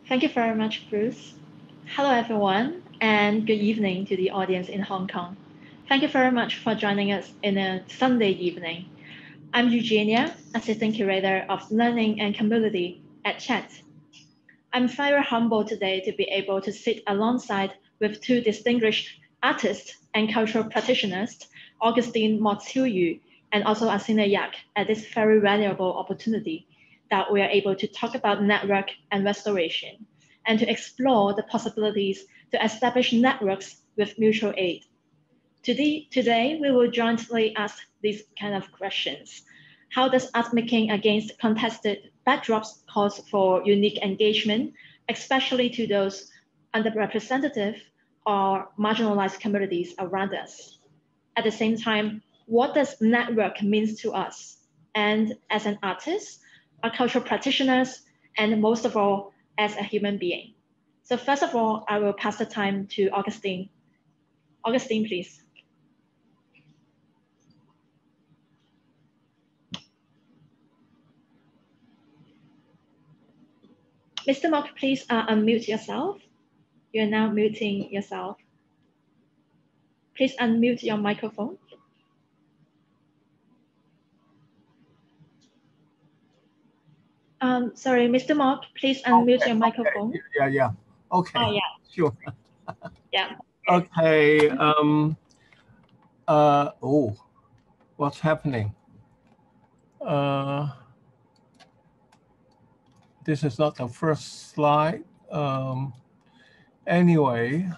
Thank you very much, Bruce. Hello, everyone, and good evening to the audience in Hong Kong. Thank you very much for joining us in a Sunday evening. I'm Eugenia, Assistant Curator of Learning and Community at CHAT. I'm very humbled today to be able to sit alongside with two distinguished artists and cultural practitioners, Augustine Montreal and also Asinnajaq, at this very valuable opportunity that we are able to talk about network and restoration, and to explore the possibilities to establish networks with mutual aid. Today, we will jointly ask these kind of questions. How does art making against contested backdrops cause for unique engagement, especially to those underrepresented or marginalized communities around us? At the same time, what does network mean to us? And as an artist, our cultural practitioners, and most of all, as a human being. So first of all, I will pass the time to Augustine. Augustine, please. Mr. Mock, please unmute yourself. You're now muting yourself. Please unmute your microphone. Sorry, Mr. Mock, please unmute your microphone. Okay. Yeah. Okay. Oh, yeah. Sure. Yeah. Okay. Oh, what's happening? This is not the first slide. Anyway,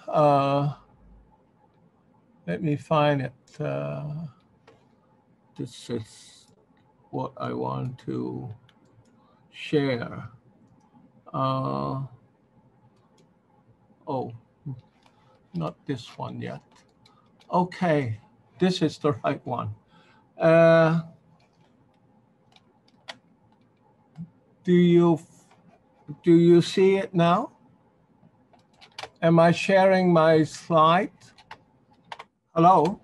let me find it. This is what I want to share. Oh, not this one yet. Okay, this is the right one. Do you see it now? Am I sharing my slide? Hello?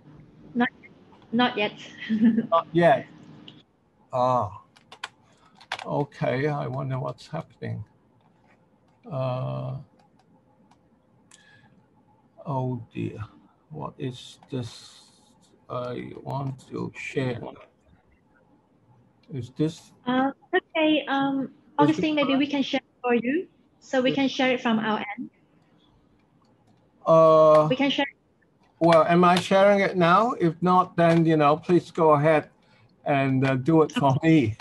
Not yet. Not yet. Ah. Okay, I wonder what's happening. Oh dear, what is this I want to share? Is this? Okay, Augustine, maybe we can share it for you. So we can share it from our end. We can share. Well, am I sharing it now? If not, then, please go ahead and do it for me.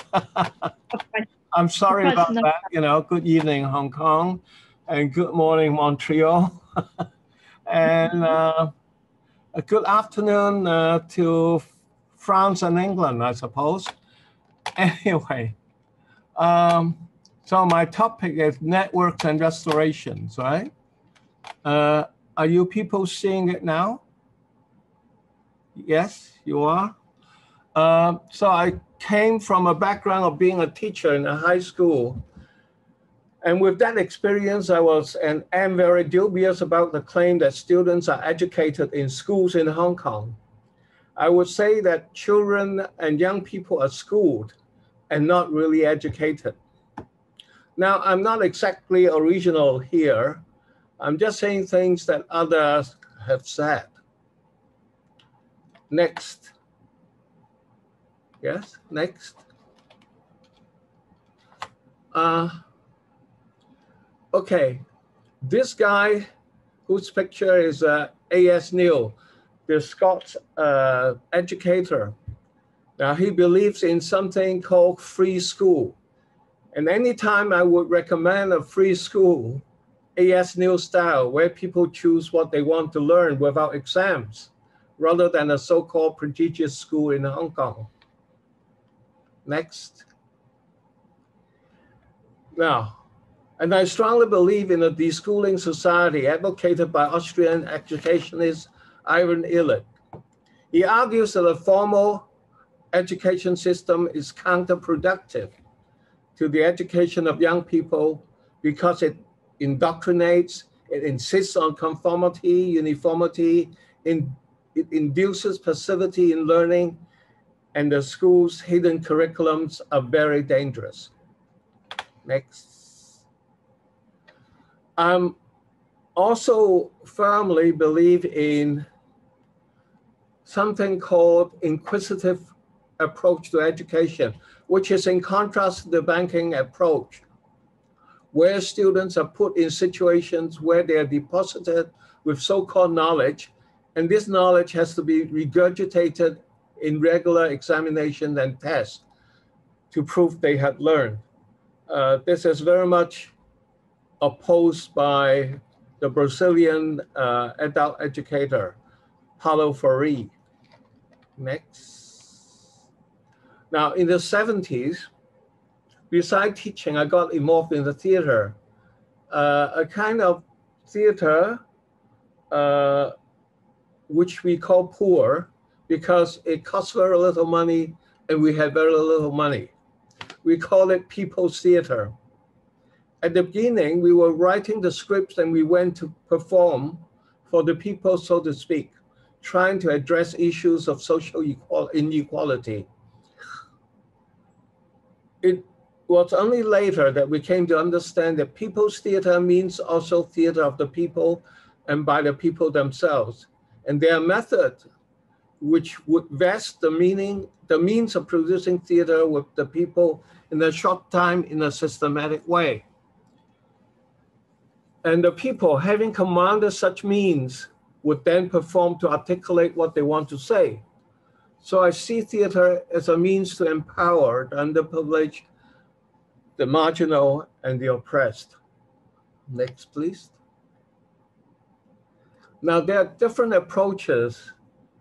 I'm sorry about that. Good evening, Hong Kong, and good morning, Montreal, and a good afternoon to France and England, I suppose. Anyway, so my topic is networks and restorations, right? Are you people seeing it now? Yes, you are. So I came from a background of being a teacher in a high school. And with that experience, I was and am very dubious about the claim that students are educated in schools in Hong Kong. I would say that children and young people are schooled and not really educated. Now, I'm not exactly original here. I'm just saying things that others have said. Next. Yes, next. Okay, this guy whose picture is A.S. Neil, the Scots educator. Now he believes in something called free school. And anytime I would recommend a free school, A.S. Neil style, where people choose what they want to learn without exams, rather than a so-called prestigious school in Hong Kong. Next. Now, and I strongly believe in a deschooling society advocated by Austrian educationist Ivan Illich. He argues that a formal education system is counterproductive to the education of young people because it indoctrinates, it insists on conformity, uniformity, it induces passivity in learning, and the school's hidden curriculums are very dangerous. Next. I'm also firmly believe in something called inquisitive approach to education, which is in contrast to the banking approach, where students are put in situations where they are deposited with so-called knowledge, and this knowledge has to be regurgitated in regular examinations and tests to prove they had learned. This is very much opposed by the Brazilian adult educator, Paulo Freire. Next. Now, in the 70s, besides teaching, I got involved in the theater, a kind of theater which we call poor because it costs very little money and we had very little money. We call it people's theater. At the beginning, we were writing the scripts and we went to perform for the people, so to speak, trying to address issues of social inequality. It was only later that we came to understand that people's theater means also theater of the people and by the people themselves. And their method, which would vest the means of producing theater with the people in a short time in a systematic way. And the people, having commanded such means, would then perform to articulate what they want to say. So I see theater as a means to empower the underprivileged, the marginal, and the oppressed. Next, please. Now, there are different approaches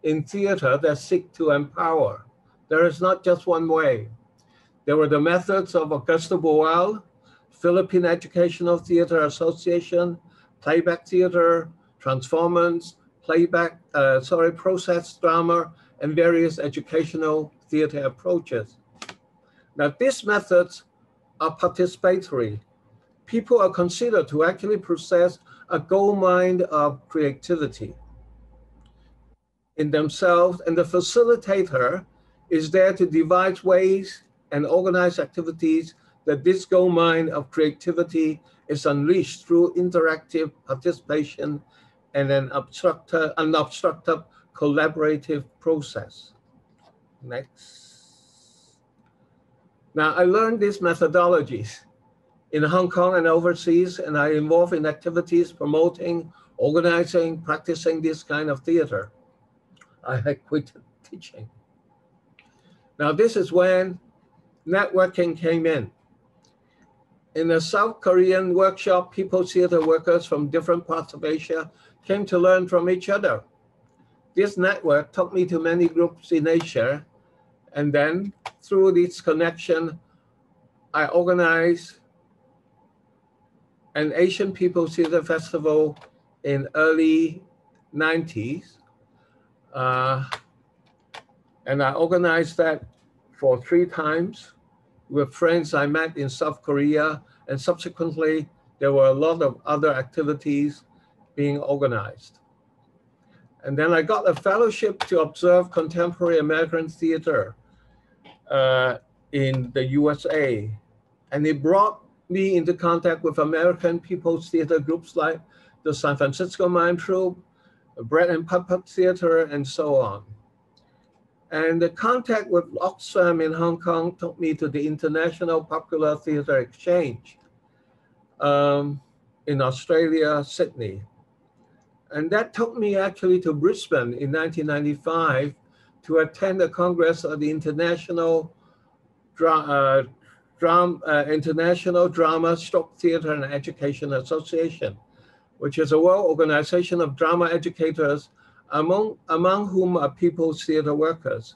in theater that seek to empower. There is not just one way. There were the methods of Augusto Boal, Philippine Educational Theater Association, playback theater, transformance, process drama, and various educational theater approaches. Now, these methods are participatory. People are considered to actually possess a gold mine of creativity in themselves, and the facilitator is there to devise ways and organize activities that this gold mine of creativity is unleashed through interactive participation and an unobstructed collaborative process. Next. Now, I learned these methodologies in Hong Kong and overseas, and I involved in activities promoting, organizing, practicing this kind of theater. I had quit teaching. Now, this is when networking came in. In a South Korean workshop, people's theater workers from different parts of Asia came to learn from each other. This network took me to many groups in Asia, and then through this connection, I organized an Asian People's Theater Festival in early 90s. And I organized that for 3 times with friends I met in South Korea, and subsequently there were a lot of other activities being organized. And then I got a fellowship to observe contemporary American theater in the USA. And it brought me into contact with American People's Theater groups like the San Francisco Mime Troupe, Bread and Puppet Theater, and so on. And the contact with Oxfam in Hong Kong took me to the International Popular Theatre Exchange in Australia, Sydney. And that took me actually to Brisbane in 1995 to attend a congress of the International Drama, Stroke Theatre and Education Association, which is a world organization of drama educators, among whom are people's theater workers.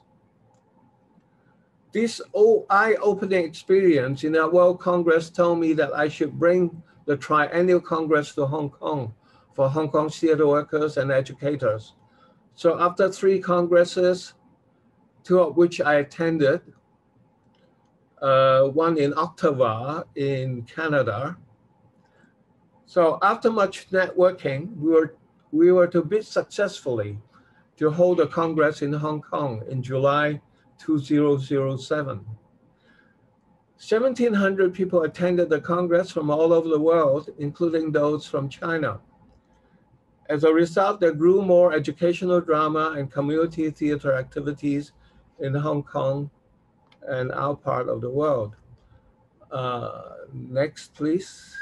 This eye-opening experience in that World Congress told me that I should bring the Triennial Congress to Hong Kong for Hong Kong's theater workers and educators. So after 3 congresses, 2 of which I attended, one in Ottawa in Canada. So after much networking, we were to bid successfully to hold a congress in Hong Kong in July 2007. 1,700 people attended the Congress from all over the world, including those from China. As a result, there grew more educational drama and community theater activities in Hong Kong and our part of the world. Next, please.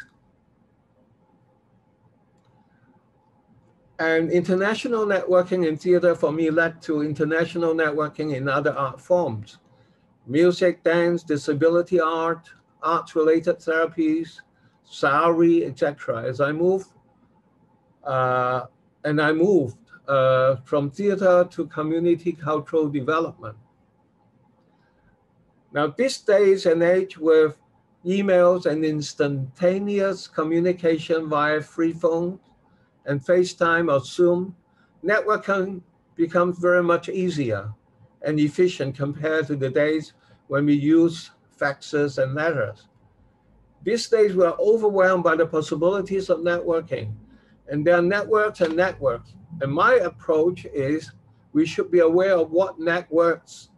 And international networking in theater for me led to international networking in other art forms: music, dance, disability art, arts-related therapies, sari, etc. As I moved, from theater to community cultural development. Now, this days and age with emails and instantaneous communication via free phone and FaceTime or Zoom, networking becomes very much easier and efficient compared to the days when we use faxes and letters. These days, we are overwhelmed by the possibilities of networking, and there are networks and networks. And my approach is we should be aware of what networks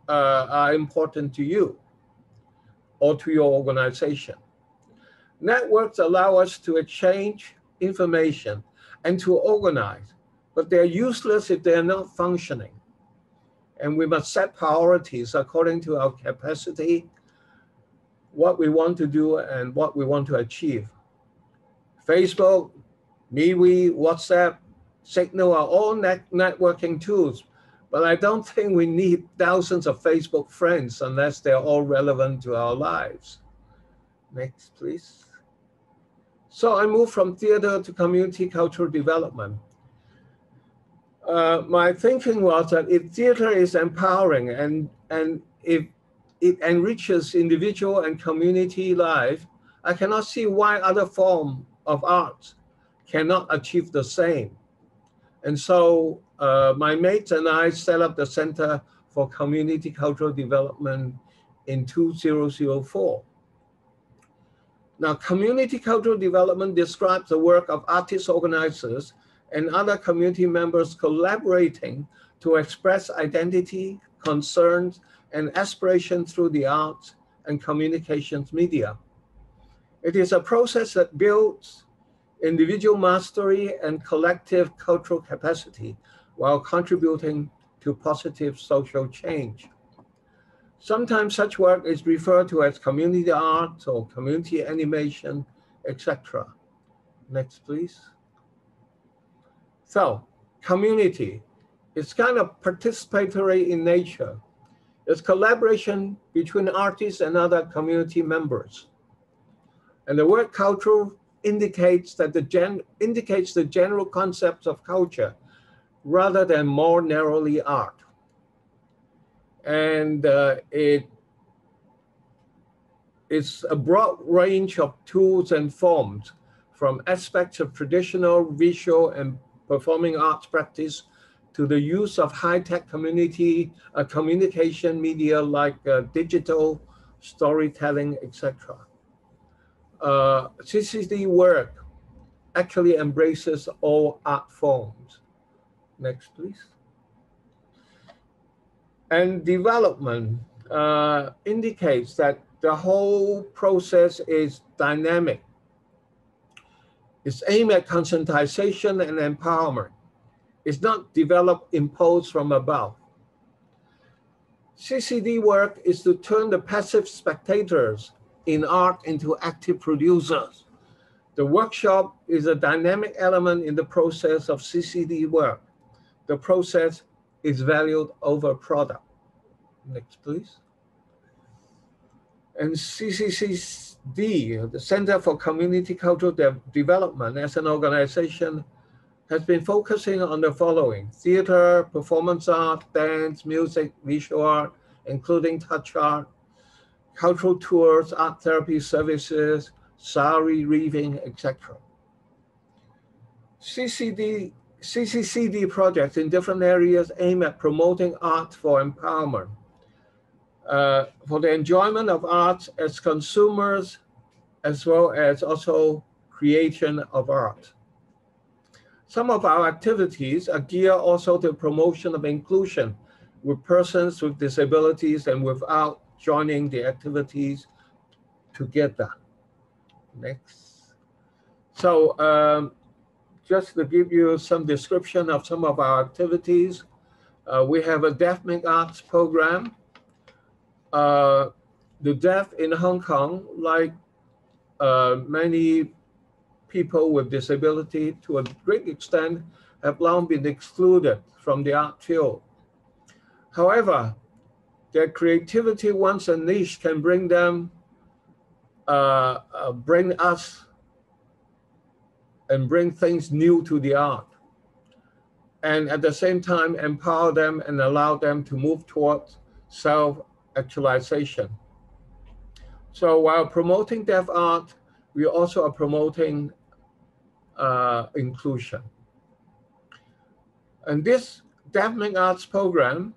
are important to you or to your organization. Networks allow us to exchange information and to organize, but they're useless if they're not functioning. And we must set priorities according to our capacity, what we want to do and what we want to achieve. Facebook, MeWe, WhatsApp, Signal are all networking tools, but I don't think we need thousands of Facebook friends unless they're all relevant to our lives. Next, please. So I moved from theater to community cultural development. My thinking was that if theater is empowering and if it enriches individual and community life, I cannot see why other forms of art cannot achieve the same. And so my mates and I set up the Center for Community Cultural Development in 2004. Now, community cultural development describes the work of artist organizers and other community members collaborating to express identity, concerns, and aspirations through the arts and communications media. It is a process that builds individual mastery and collective cultural capacity while contributing to positive social change. Sometimes such work is referred to as community art or community animation, etc. Next, please. So, community is kind of participatory in nature. It's collaboration between artists and other community members. And the word cultural indicates the general concepts of culture rather than more narrowly art. And it's a broad range of tools and forms, from aspects of traditional visual and performing arts practice to the use of high-tech communication media like digital storytelling, etc. CCD work actually embraces all art forms. Next, please. And development indicates that the whole process is dynamic. It's aimed at conscientization and empowerment. It's not developed, imposed from above. CCD work is to turn the passive spectators in art into active producers. The workshop is a dynamic element in the process of CCD work. The process is valued over product. Next, please. And CCCD, the Center for Community Cultural Development, as an organization, has been focusing on the following: theater, performance art, dance, music, visual art, including touch art, cultural tours, art therapy services, sari weaving, etc. CCCD projects in different areas aim at promoting art for empowerment, for the enjoyment of art as consumers, as well as also creation of art. Some of our activities are geared also to promotion of inclusion with persons with disabilities and without joining the activities together. Next. So just to give you some description of some of our activities, we have a Deaf Make Arts program. The deaf in Hong Kong, like many people with disability, to a great extent, have long been excluded from the art field. However, their creativity, once unleashed, can bring them, bring us, and bring things new to the art. And at the same time, empower them and allow them to move towards self-actualization. So while promoting deaf art, we also are promoting inclusion. And this Deaf Make Arts program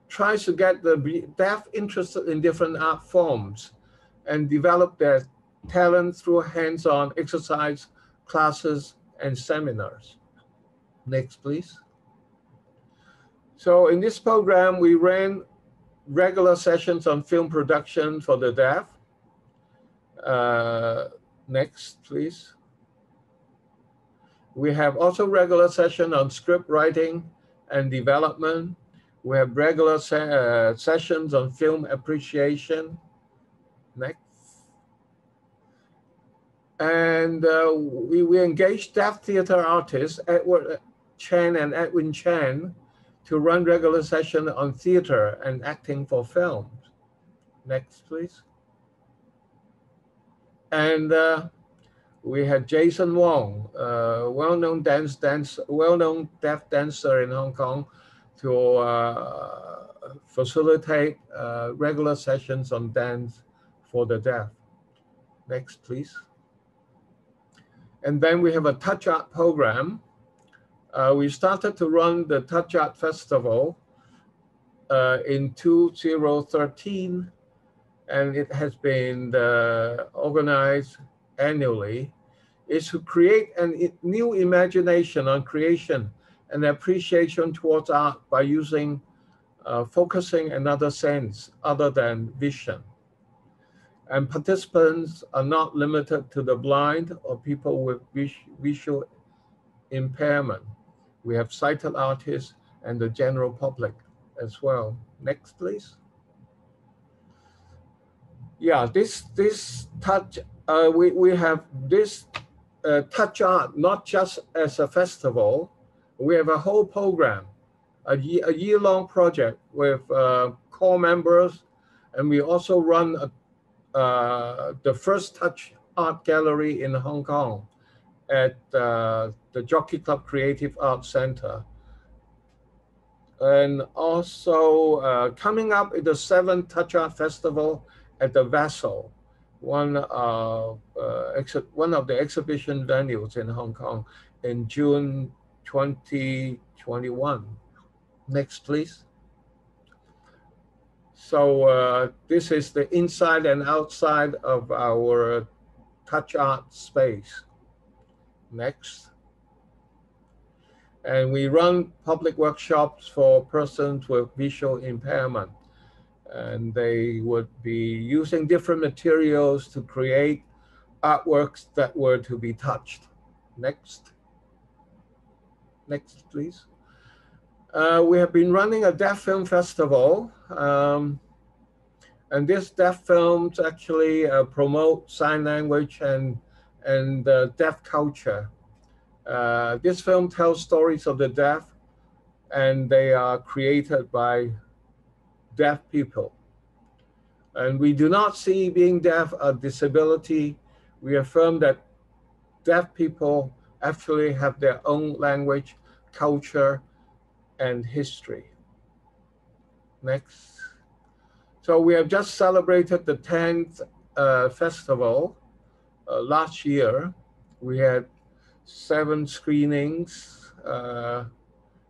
tries to get the deaf interested in different art forms and develop their talent through hands-on exercise, classes, and seminars. Next, please. So in this program, we ran regular sessions on film production for the deaf. Next, please. We have also regular session on script writing and development. We have regular sessions on film appreciation. Next. And we engaged deaf theater artists, Edward Chen and Edwin Chen, to run regular session on theater and acting for films. Next, please. And we had Jason Wong, well-known well-known deaf dancer in Hong Kong, to facilitate regular sessions on dance for the deaf. Next, please. And then we have a touch art program. We started to run the Touch Art Festival in 2013, and it has been organized annually. Is to create a new imagination on creation and appreciation towards art by using, focusing another sense other than vision. And participants are not limited to the blind or people with visual impairment. We have sighted artists and the general public as well. Next, please. Yeah, this touch, we have this touch art, not just as a festival. We have a whole program, a year-long project with core members, and we also run the first touch art gallery in Hong Kong at the Jockey Club Creative Arts Center. And also coming up is the 7th Touch Art Festival at the Vessel, one of the exhibition venues in Hong Kong in June 2021. Next, please. So this is the inside and outside of our touch art space. Next. And we run public workshops for persons with visual impairment. And they would be using different materials to create artworks that were to be touched. Next. Next, please. We have been running a deaf film festival. And these deaf films actually promote sign language and deaf culture. This film tells stories of the deaf, and they are created by deaf people. And we do not see being deaf a disability. We affirm that deaf people actually have their own language, culture, and history. Next. So we have just celebrated the 10th festival last year. We had 7 screenings.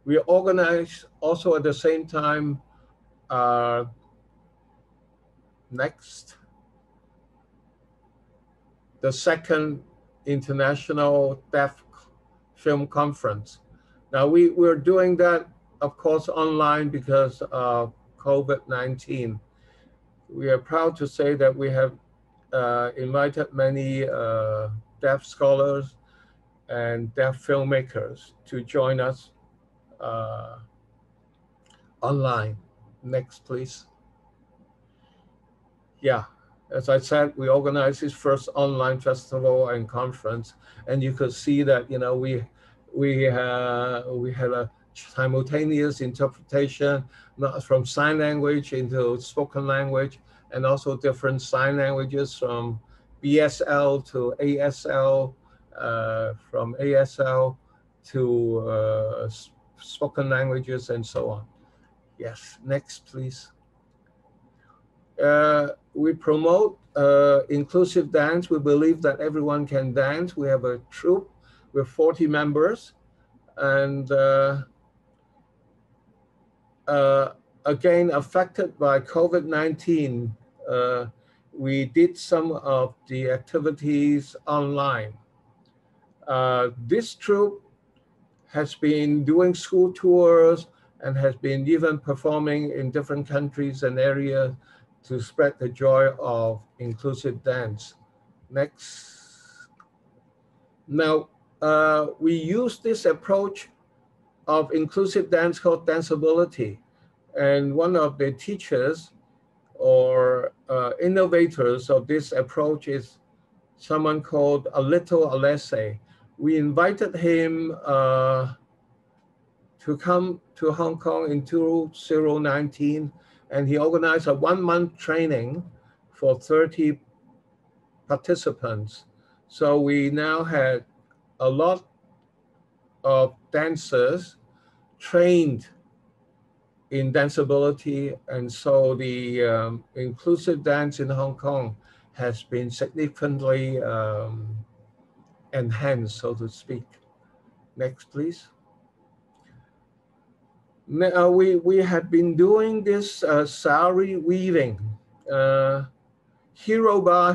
We organized also at the same time, next, the 2nd International Deaf Film Conference. Now we're doing that, of course, online because of COVID-19. We are proud to say that we have invited many deaf scholars and deaf filmmakers to join us online. Next, please. Yeah, as I said, we organized this first online festival and conference, and you could see that we had a simultaneous interpretation from sign language into spoken language, and also different sign languages from BSL to ASL, from ASL to spoken languages, and so on. Yes, next, please. We promote inclusive dance. We believe that everyone can dance. We have a troupe with 40 members. And again, affected by COVID-19, we did some of the activities online. This troupe has been doing school tours and has been even performing in different countries and areas to spread the joy of inclusive dance. Next. Now, we use this approach of inclusive dance called danceability. And one of the teachers or innovators of this approach is someone called Alito Alese. We invited him to come to Hong Kong in 2019, and he organized a 1-month training for 30 participants. So we now had a lot of dancers trained in danceability, and so the inclusive dance in Hong Kong has been significantly enhanced, so to speak. Next, please. Now, we had been doing this sari weaving. Hiroba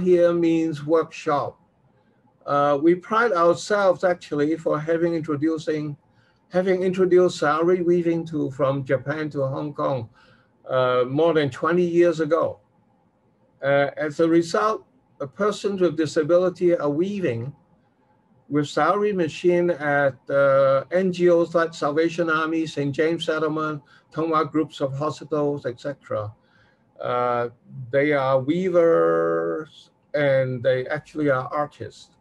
here means workshop. We pride ourselves actually for having introduced sari weaving from Japan to Hong Kong more than 20 years ago. As a result, persons with disability are weaving with sari machine at NGOs like Salvation Army, St. James Settlement, Tonghua groups of hospitals, etc. They are weavers and they actually are artists.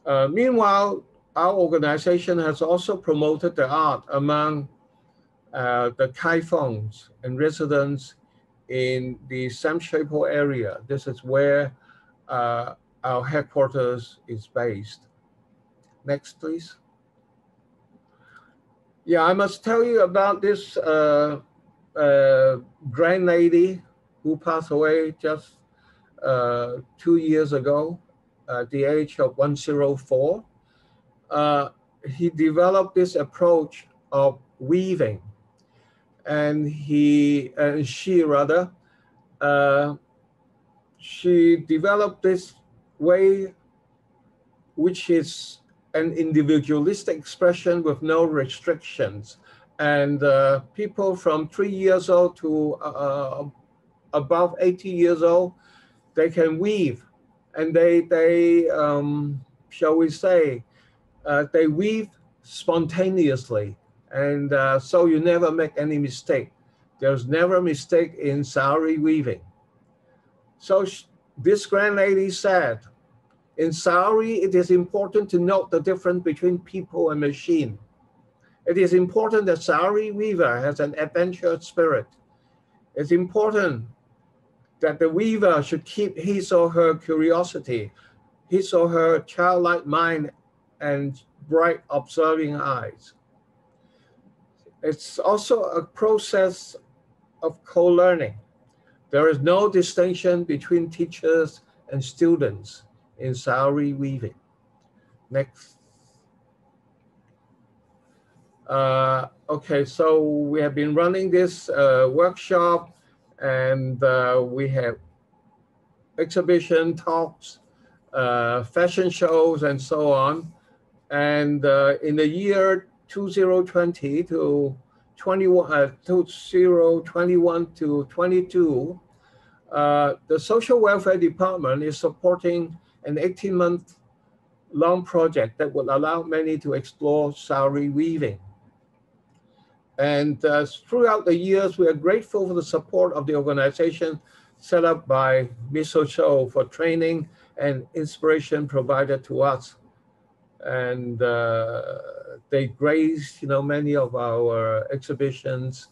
Meanwhile, our organization has also promoted the art among the Kaifongs and residents in the Sam Shui Po area. This is where our headquarters is based. Next, please. Yeah, I must tell you about this grand lady who passed away just 2 years ago at the age of 104. He developed this approach of weaving, and she developed this way, which is an individualistic expression with no restrictions. And people from 3 years old to above 80 years old, they can weave. And they shall we say, they weave spontaneously. And so you never make any mistake. There's never a mistake in sari weaving. So this grand lady said, in sari, it is important to note the difference between people and machine. It is important that sari weaver has an adventurous spirit. It's important that the weaver should keep his or her curiosity, his or her childlike mind and bright observing eyes. It's also a process of co-learning. There is no distinction between teachers and students in sari weaving. Next. Okay, so we have been running this workshop, and we have exhibition, talks, fashion shows, and so on. And in the year 2020 to 2021 to 22, The Social Welfare Department is supporting an 18-month long project that would allow many to explore sari weaving. And throughout the years, we are grateful for the support of the organization set up by Ms. Cho for training and inspiration provided to us. And they graced, many of our exhibitions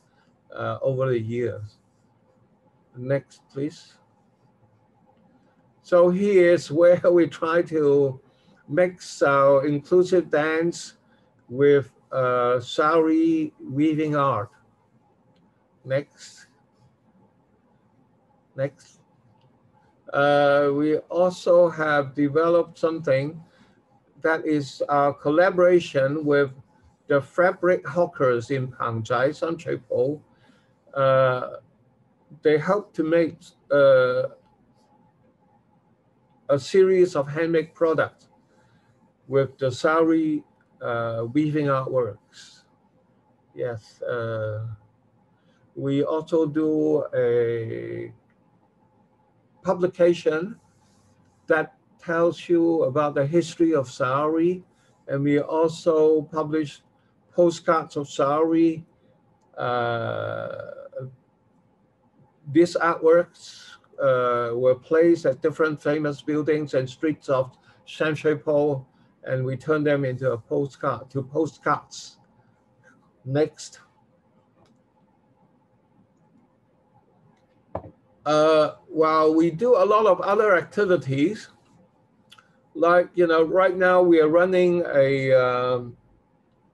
over the years. Next, please. So here's where we try to mix our inclusive dance with sari weaving art. Next. Next. We also have developed something that is our collaboration with the fabric hawkers in Pangzai, Sanchepo. They help to make a series of handmade products with the sari weaving artworks. Yes, we also do a publication that tells you about the history of sari, and we also publish postcards of sari. These artworks were placed at different famous buildings and streets of Sanchepo, and we turn them into postcards. Next. While we do a lot of other activities, like, right now we are running a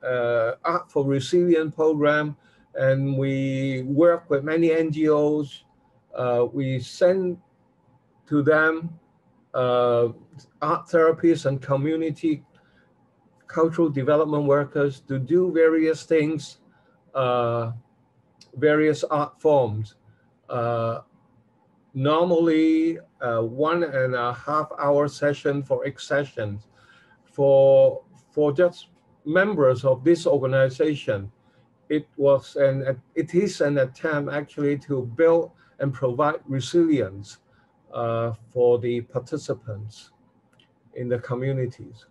Art for Resilience program, and we work with many NGOs. We send to them art therapists and community cultural development workers to do various things, various art forms. Normally 1.5 hour session for each session for just members of this organization. It is an attempt actually to build and provide resilience for the participants in the communities.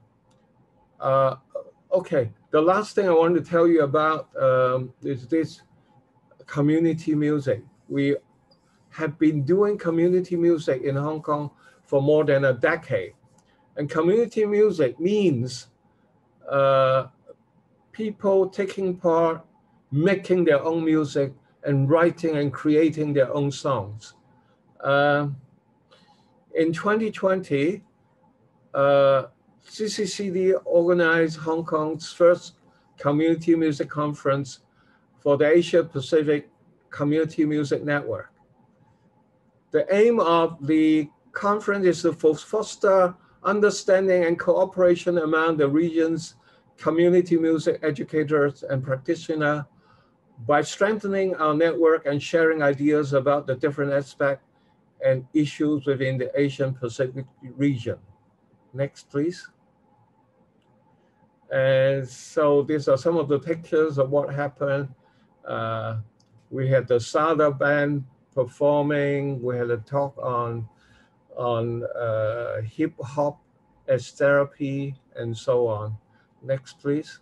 Okay, the last thing I want to tell you about is this community music. We have been doing community music in Hong Kong for more than a decade. And community music means people taking part, making their own music, and writing and creating their own songs. In 2020, CCCD organized Hong Kong's first community music conference for the Asia Pacific Community Music Network. The aim of the conference is to foster understanding and cooperation among the region's community music educators and practitioners by strengthening our network and sharing ideas about the different aspects and issues within the Asian Pacific region. Next, please. And so these are some of the pictures of what happened. We had the Sada band performing. We had a talk on hip hop as therapy and so on. Next, please.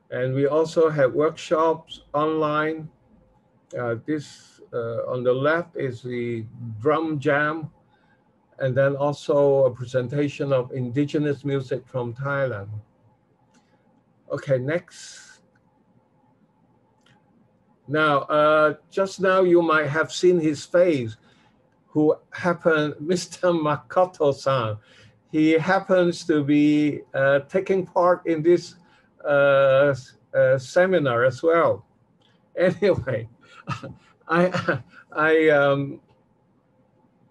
And we also have workshops online. This on the left is the drum jam, and then also a presentation of indigenous music from Thailand. Okay, next. Now, just now you might have seen his face, who happened, Mr. Makoto-san. He happens to be taking part in this seminar as well. Anyway, I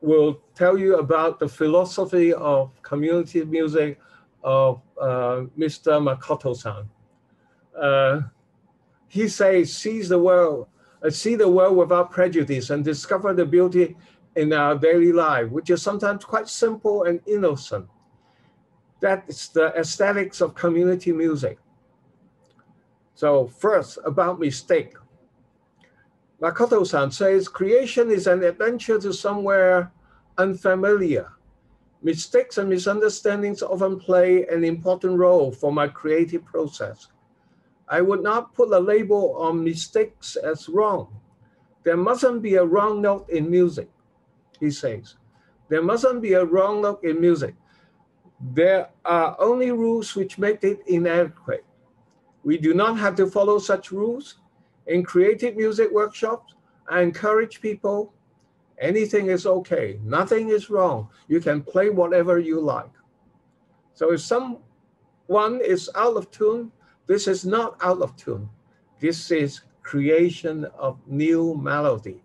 will tell you about the philosophy of community music of Mr. Makoto-san. He says, see the world without prejudice and discover the beauty in our daily life, which is sometimes quite simple and innocent. That's the aesthetics of community music. So first, about mistake. Makoto-san says, creation is an adventure to somewhere unfamiliar. Mistakes and misunderstandings often play an important role for my creative process. I would not put a label on mistakes as wrong. There mustn't be a wrong note in music, he says. There mustn't be a wrong note in music. There are only rules which make it inadequate. We do not have to follow such rules. In creative music workshops, I encourage people, anything is okay, nothing is wrong. You can play whatever you like. So if someone is out of tune, this is not out of tune. This is creation of new melody.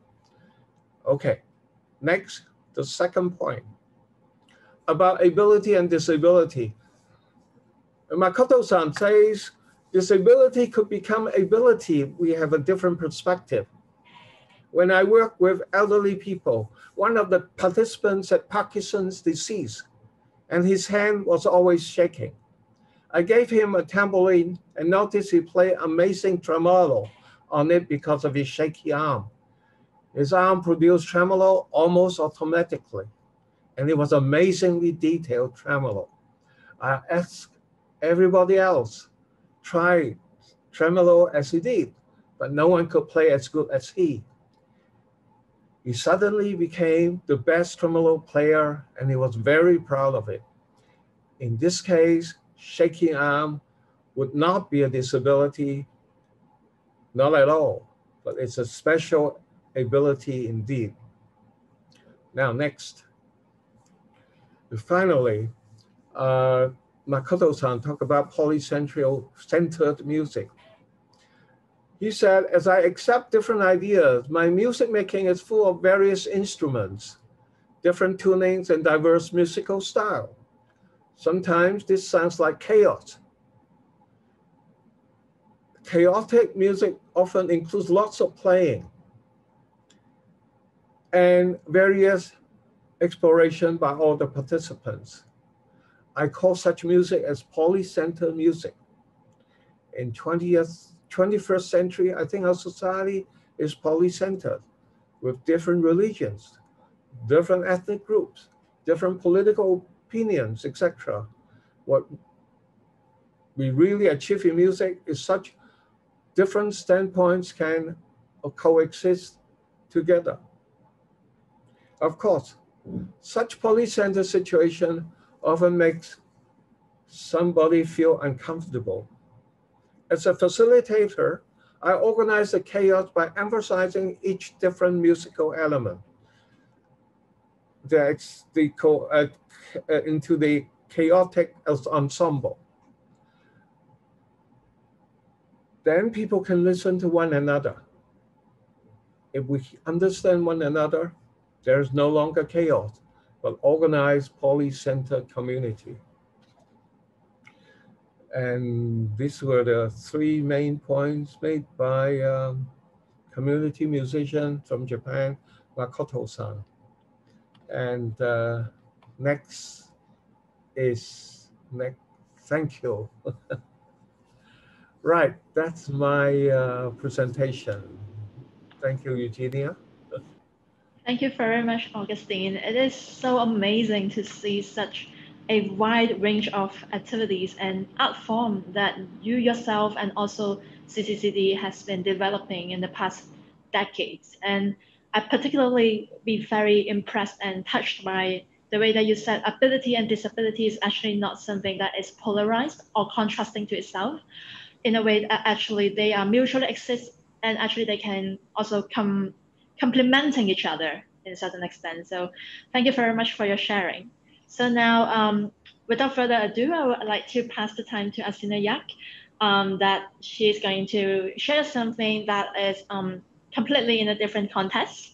Okay, next, the second point about ability and disability. Makoto-san says, disability could become ability. We have a different perspective. When I work with elderly people, one of the participants had Parkinson's disease, and his hand was always shaking. I gave him a tambourine and noticed he played amazing tremolo on it because of his shaky arm. His arm produced tremolo almost automatically, and it was amazingly detailed tremolo. I asked everybody else, try tremolo as he did, but no one could play as good as he. He suddenly became the best tremolo player, and he was very proud of it. In this case, shaking arm would not be a disability, not at all, but it's a special ability indeed. Now, next. Finally, Makoto-san talked about polycentric-centered music. He said, as I accept different ideas, my music making is full of various instruments, different tunings, and diverse musical style. Sometimes this sounds like chaos. Chaotic music often includes lots of playing and various exploration by all the participants. I call such music as polycentered music. In 21st century, I think our society is polycentered with different religions, different ethnic groups, different political opinions, etc. What we really achieve in music is such different standpoints can coexist together. Of course, such polycentered situation often makes somebody feel uncomfortable. As a facilitator, I organize the chaos by emphasizing each different musical element that's into the chaotic ensemble. Then people can listen to one another. If we understand one another, there's no longer chaos, but organized polycentered community. And these were the three main points made by community musician from Japan, Makoto-san. And next is, thank you. Right, that's my presentation. Thank you, Eugenia. Thank you very much, Augustine. It is so amazing to see such a wide range of activities and art form that you yourself and also CCCD has been developing in the past decades. And I particularly be very impressed and touched by the way that you said ability and disability is actually not something that is polarized or contrasting to itself. In a way that actually they are mutually exist and actually they can also complementing each other in a certain extent. So thank you very much for your sharing. So now, without further ado, I would like to pass the time to Asinnajaq, that she's going to share something that is completely in a different context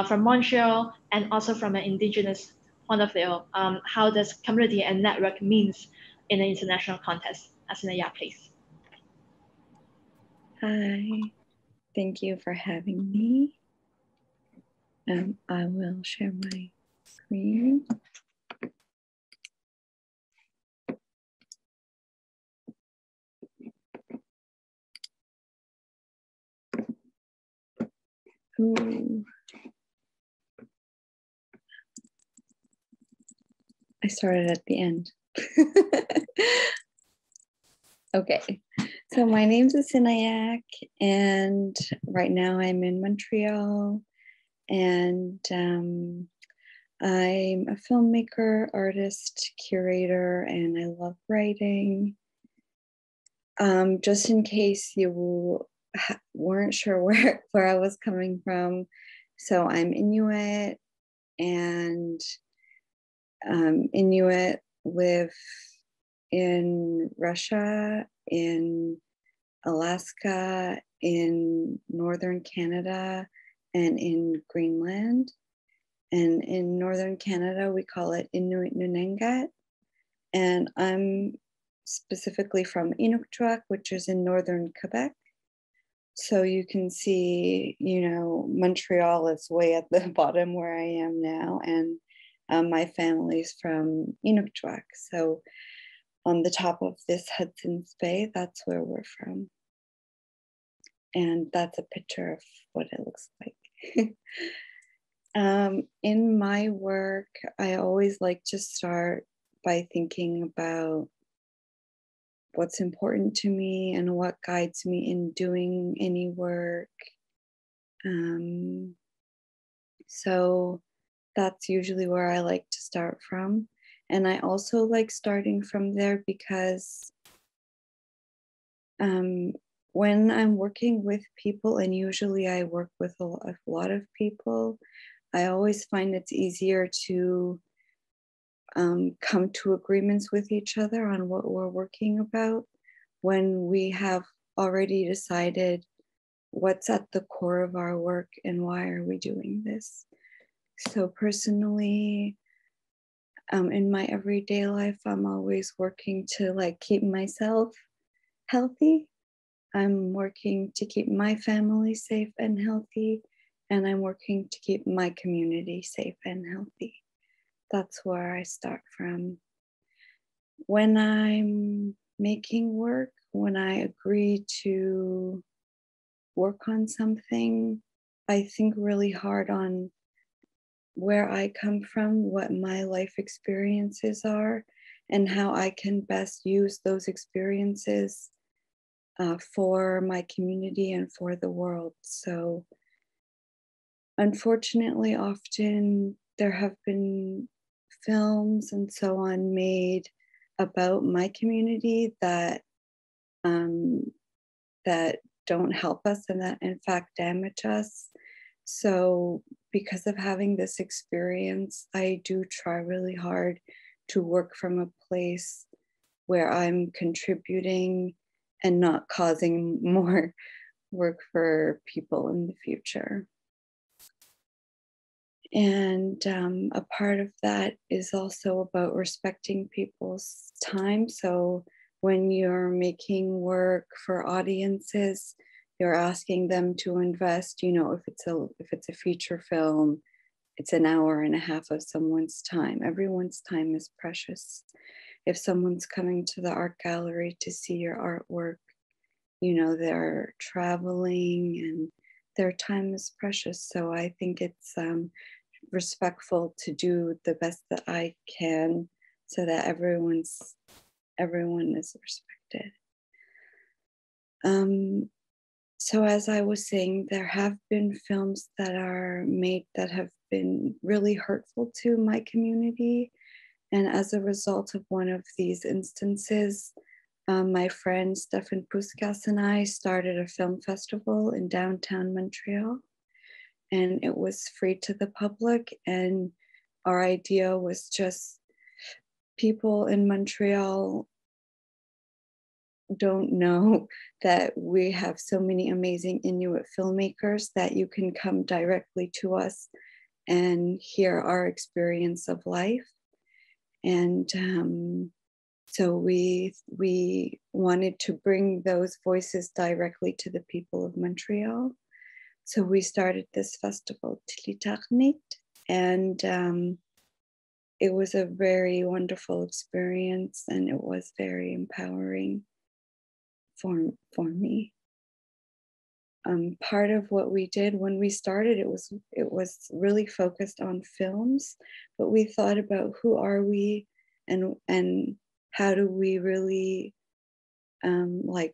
from Montreal and also from an Indigenous point of view. How does community and network means in an international context? Asinnajaq, please. Hi, thank you for having me. I will share my screen. Ooh. I started at the end. Okay, so my name's Asinnajaq, and right now I'm in Montreal, and I'm a filmmaker, artist, curator, and I love writing. Just in case you weren't sure where I was coming from, so I'm Inuit, and Inuit live in Russia, in Alaska, in northern Canada, and in Greenland. And in northern Canada, we call it Inuit Nunangat. And I'm specifically from Inuktitut, which is in northern Quebec. So you can see, Montreal is way at the bottom where I am now. And my family's from Inuktitut. So on the top of this Hudson's Bay, that's where we're from. And that's a picture of what it looks like. In my work, I always like to start by thinking about what's important to me and what guides me in doing any work. So that's usually where I like to start from. And I also like starting from there because when I'm working with people, and usually I work with a lot of people, I always find it's easier to come to agreements with each other on what we're working about when we have already decided what's at the core of our work and why are we doing this. So personally, in my everyday life, I'm always working to keep myself healthy. I'm working to keep my family safe and healthy, and I'm working to keep my community safe and healthy. That's where I start from. When I'm making work, when I agree to work on something, I think really hard on where I come from, what my life experiences are, and how I can best use those experiences for my community and for the world. So unfortunately, often there have been films and so on made about my community that don't help us and that in fact damage us. So because of having this experience, I do try really hard to work from a place where I'm contributing and not causing more work for people in the future. And a part of that is also about respecting people's time. So when you're making work for audiences, you're asking them to invest, if it's a feature film, it's an hour and a half of someone's time. Everyone's time is precious. If someone's coming to the art gallery to see your artwork, they're traveling and their time is precious. So I think it's respectful to do the best that I can so that everyone is respected. So as I was saying, there have been films that are made that have been really hurtful to my community. And as a result of one of these instances, my friend Stefan Puskas and I started a film festival in downtown Montreal. And it was free to the public. And our idea was just people in Montreal don't know that we have so many amazing Inuit filmmakers that you can come directly to us and hear our experience of life. And so we wanted to bring those voices directly to the people of Montreal. So we started this festival, Tilitarnit, and it was a very wonderful experience, and it was very empowering for me. part of what we did when we started, it was really focused on films, but we thought about who are we and how do we really like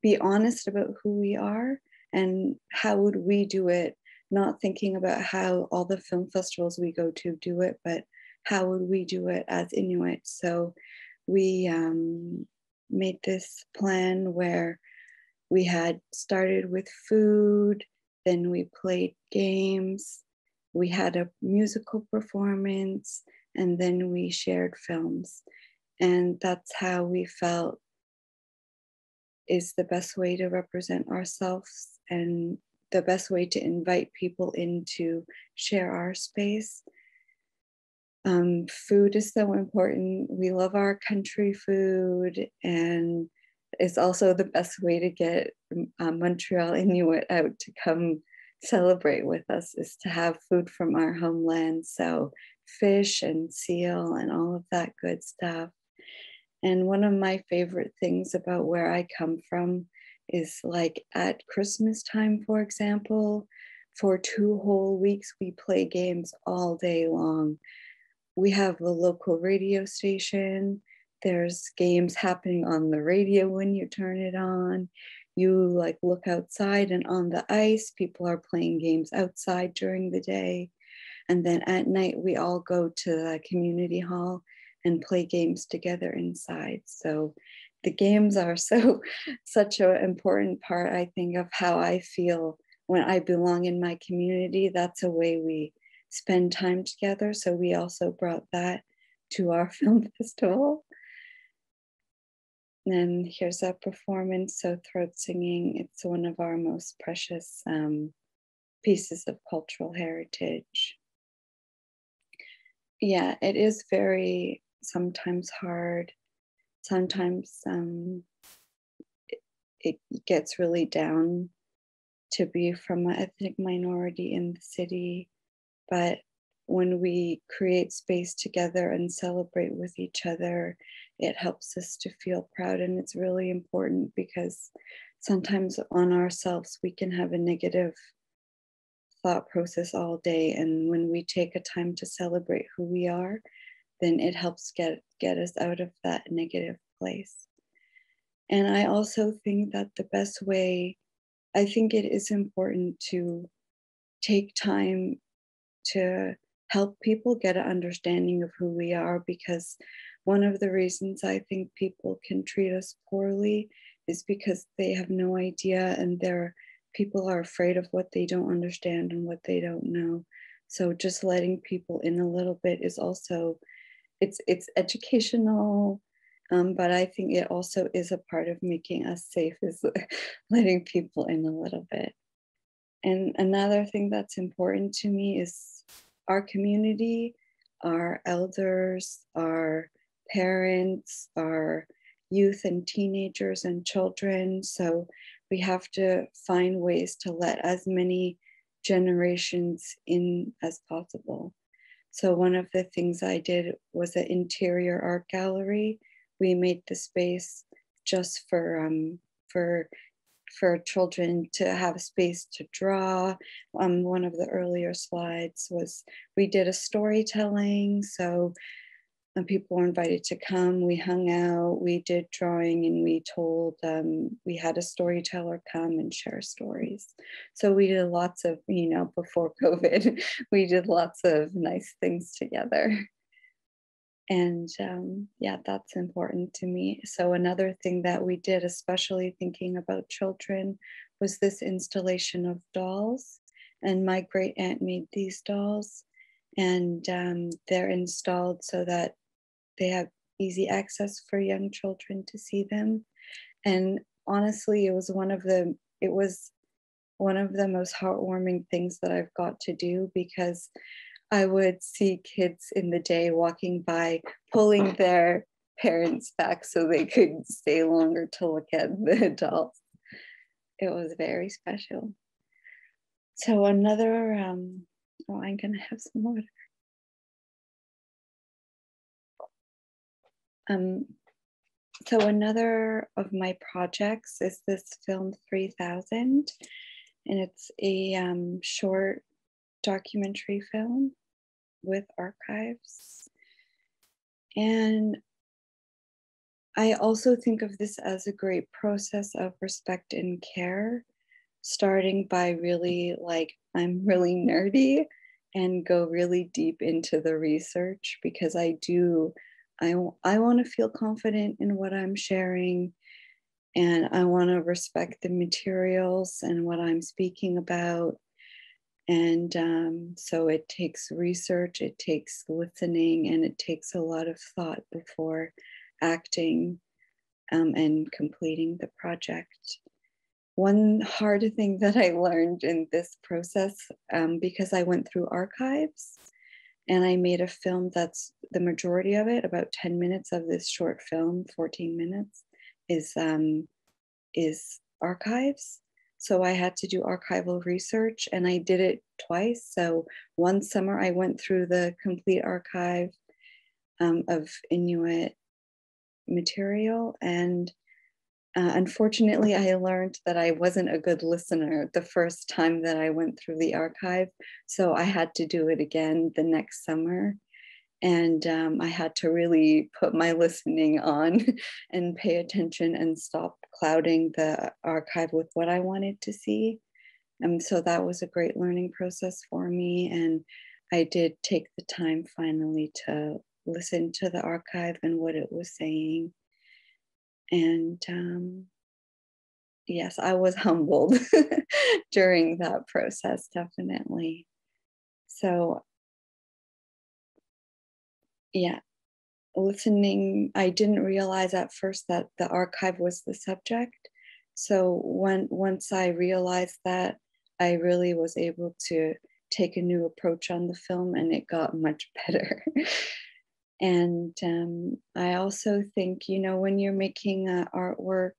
be honest about who we are and how would we do it, not thinking about how all the film festivals we go to do it, but how would we do it as Inuit. So we made this plan where we had started with food, then we played games, we had a musical performance, and then we shared films. And that's how we felt is the best way to represent ourselves and the best way to invite people in to share our space. Food is so important. We love our country food, and it's also the best way to get Montreal Inuit out to come celebrate with us is to have food from our homeland. So fish and seal and all of that good stuff. And one of my favorite things about where I come from is like at Christmas time, for example, for 2 whole weeks, we play games all day long. We have a local radio station. There's games happening on the radio when you turn it on. You like look outside and on the ice, people are playing games outside during the day. And then at night, we all go to the community hall and play games together inside. So the games are such an important part, I think, of how I feel when I belong in my community. That's a way we spend time together. So we also brought that to our film festival. And here's a performance, so throat singing. It's one of our most precious pieces of cultural heritage. Yeah, it is very sometimes hard. Sometimes it gets really down to be from an ethnic minority in the city. But when we create space together and celebrate with each other, it helps us to feel proud. And it's really important because sometimes on ourselves, we can have a negative thought process all day. And when we take a time to celebrate who we are, then it helps get us out of that negative place. And I also think that the best way, I think it is important to take time to help people get an understanding of who we are, because one of the reasons I think people can treat us poorly is because they have no idea, and people are afraid of what they don't understand and what they don't know. So just letting people in a little bit is also, it's educational, but I think it also is a part of making us safe, is letting people in a little bit. And another thing that's important to me is our community, our elders, our parents, our youth and teenagers and children. So we have to find ways to let as many generations in as possible. So one of the things I did was an interior art gallery. We made the space just for children to have a space to draw. One of the earlier slides was we did a storytelling. So people were invited to come. We hung out, we did drawing, and we had a storyteller come and share stories. So we did lots of, before COVID, we did lots of nice things together. And yeah, that's important to me. So another thing that we did, especially thinking about children, was this installation of dolls. And my great aunt made these dolls, and they're installed so that they have easy access for young children to see them. And honestly, it was one of the most heartwarming things that I've got to do, because I would see kids in the day walking by, pulling their parents back so they could stay longer to look at the dolls. It was very special. So another, I'm gonna have some water. So another of my projects is this film 3000, and it's a short documentary film with archives. And I also think of this as a great process of respect and care, starting by really I'm really nerdy and go really deep into the research, because I want to feel confident in what I'm sharing, and I want to respect the materials and what I'm speaking about. And so it takes research, it takes listening, and it takes a lot of thought before acting and completing the project. One hard thing that I learned in this process, because I went through archives and I made a film that's the majority of it, about 10 minutes of this short film, 14 minutes, is archives. So I had to do archival research, and I did it twice. So one summer I went through the complete archive of Inuit material, and unfortunately I learned that I wasn't a good listener the first time that I went through the archive. So I had to do it again the next summer. And I had to really put my listening on and pay attention and stop clouding the archive with what I wanted to see. So that was a great learning process for me. And I did take the time finally to listen to the archive and what it was saying. And yes, I was humbled during that process, definitely. So yeah, listening, I didn't realize at first that the archive was the subject. So once I realized that, I really was able to take a new approach on the film, and it got much better. And I also think, when you're making artwork,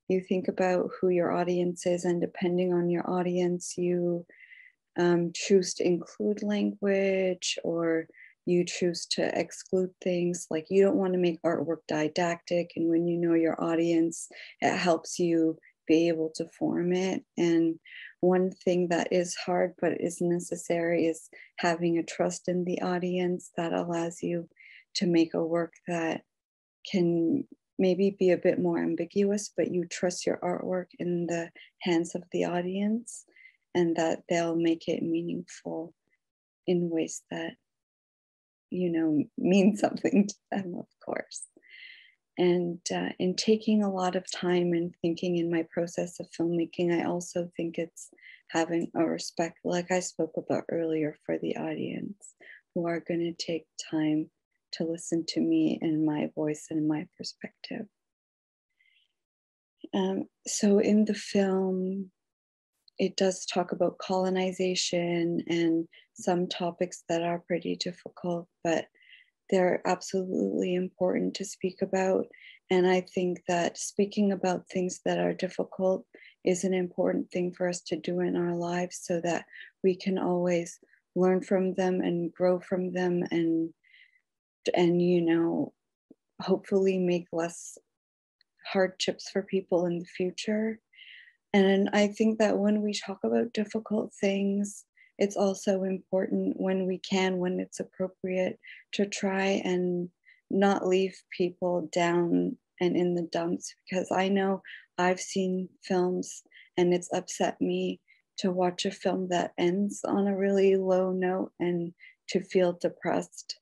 you think about who your audience is, and depending on your audience, you choose to include language, or you choose to exclude things. Like, you don't want to make artwork didactic, and when you know your audience, it helps you be able to form it. And one thing that is hard but is necessary is having a trust in the audience that allows you to make a work that can maybe be a bit more ambiguous, but you trust your artwork in the hands of the audience, and that they'll make it meaningful in ways that mean something to them, of course. And in taking a lot of time and thinking in my process of filmmaking, I also think it's having a respect, like I spoke about earlier, for the audience, who are going to take time to listen to me and my voice and my perspective. So in the film, it does talk about colonization and some topics that are pretty difficult, but they're absolutely important to speak about. And I think that speaking about things that are difficult is an important thing for us to do in our lives, so that we can always learn from them and grow from them, and hopefully make less hardships for people in the future. And I think that when we talk about difficult things, it's also important, when it's appropriate, to try and not leave people down and in the dumps, because I know I've seen films and it's upset me to watch a film that ends on a really low note and to feel depressed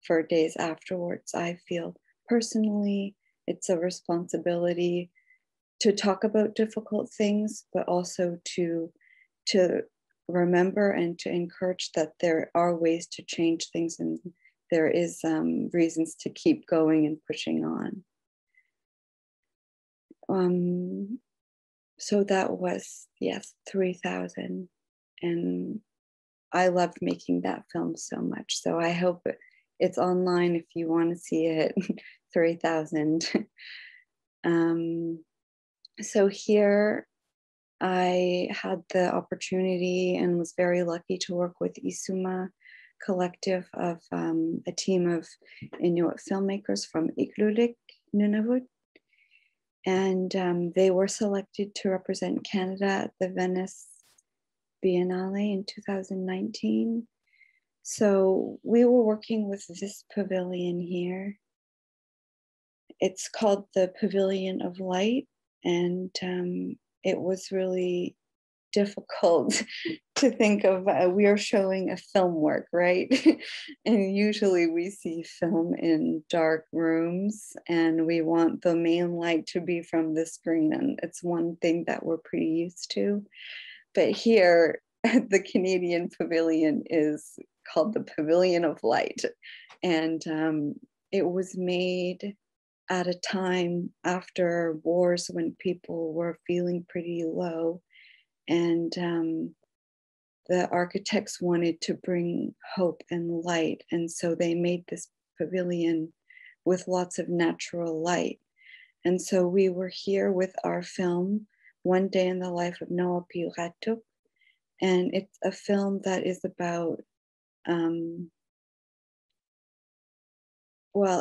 for days afterwards. I feel personally it's a responsibility to talk about difficult things, but also to remember and to encourage that there are ways to change things, and there is reasons to keep going and pushing on. So that was, 3000. And I loved making that film so much. So I hope it's online if you want to see it, 3000. So here I had the opportunity and was very lucky to work with Isuma collective of a team of Inuit filmmakers from Iqlulik, Nunavut, And they were selected to represent Canada at the Venice Biennale in 2019. So we were working with this pavilion here. It's called the Pavilion of Light, and it was really difficult to think of. We are showing a film work, right? And usually we see film in dark rooms, and we want the main light to be from the screen, and it's one thing that we're pretty used to. But here, the Canadian Pavilion is called the Pavilion of Light, and it was made at a time after wars when people were feeling pretty low, and the architects wanted to bring hope and light, and so they made this pavilion with lots of natural light. And so we were here with our film, One Day in the Life of Montreal-based, and it's a film that is about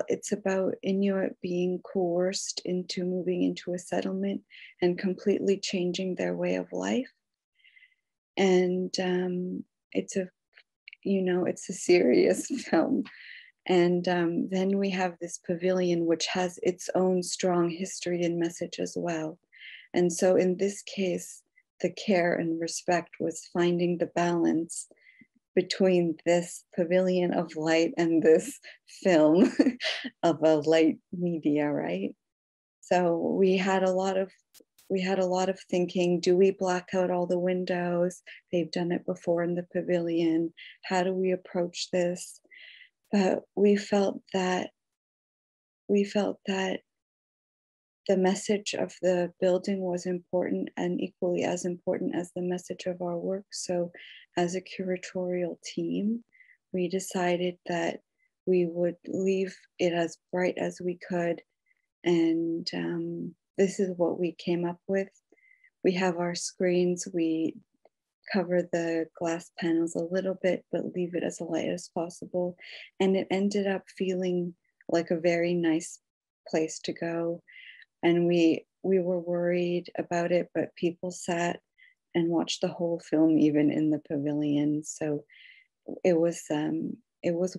it's about Inuit being coerced into moving into a settlement and completely changing their way of life. And it's a serious film. And then we have this pavilion, which has its own strong history and message as well. And so in this case, the care and respect was finding the balance between this pavilion of light and this film of a light media, right? So we had a lot of thinking. Do we black out all the windows? They've done it before in the pavilion. How do we approach this? But we felt that the message of the building was important and equally as important as the message of our work. So as a curatorial team, we decided that we would leave it as bright as we could. And this is what we came up with. We have our screens, we cover the glass panels a little bit, but leave it as light as possible. And it ended up feeling like a very nice place to go. And we were worried about it, but people sat and watched the whole film, even in the pavilion. So it was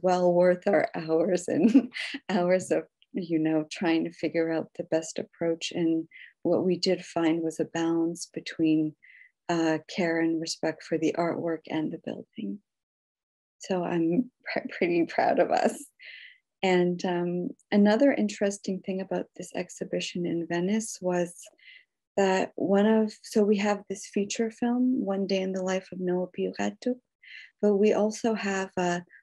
well worth our hours and hours of trying to figure out the best approach. And what we did find was a balance between care and respect for the artwork and the building. So I'm pretty proud of us. And another interesting thing about this exhibition in Venice was that so we have this feature film, One Day in the Life of Montreal-based, but we also have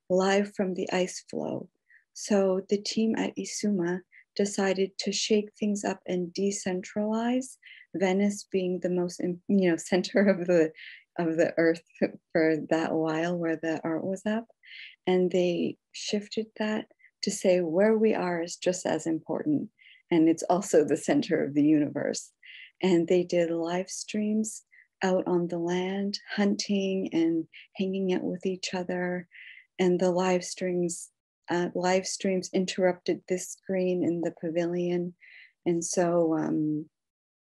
Live from the Ice Floe. So the team at ISUMA decided to shake things up and decentralize, Venice being the most, center of the earth for that while where the art was up. And they shifted that to say where we are is just as important. And it's also the center of the universe. And they did live streams out on the land, hunting and hanging out with each other. And the live streams interrupted this screen in the pavilion. And so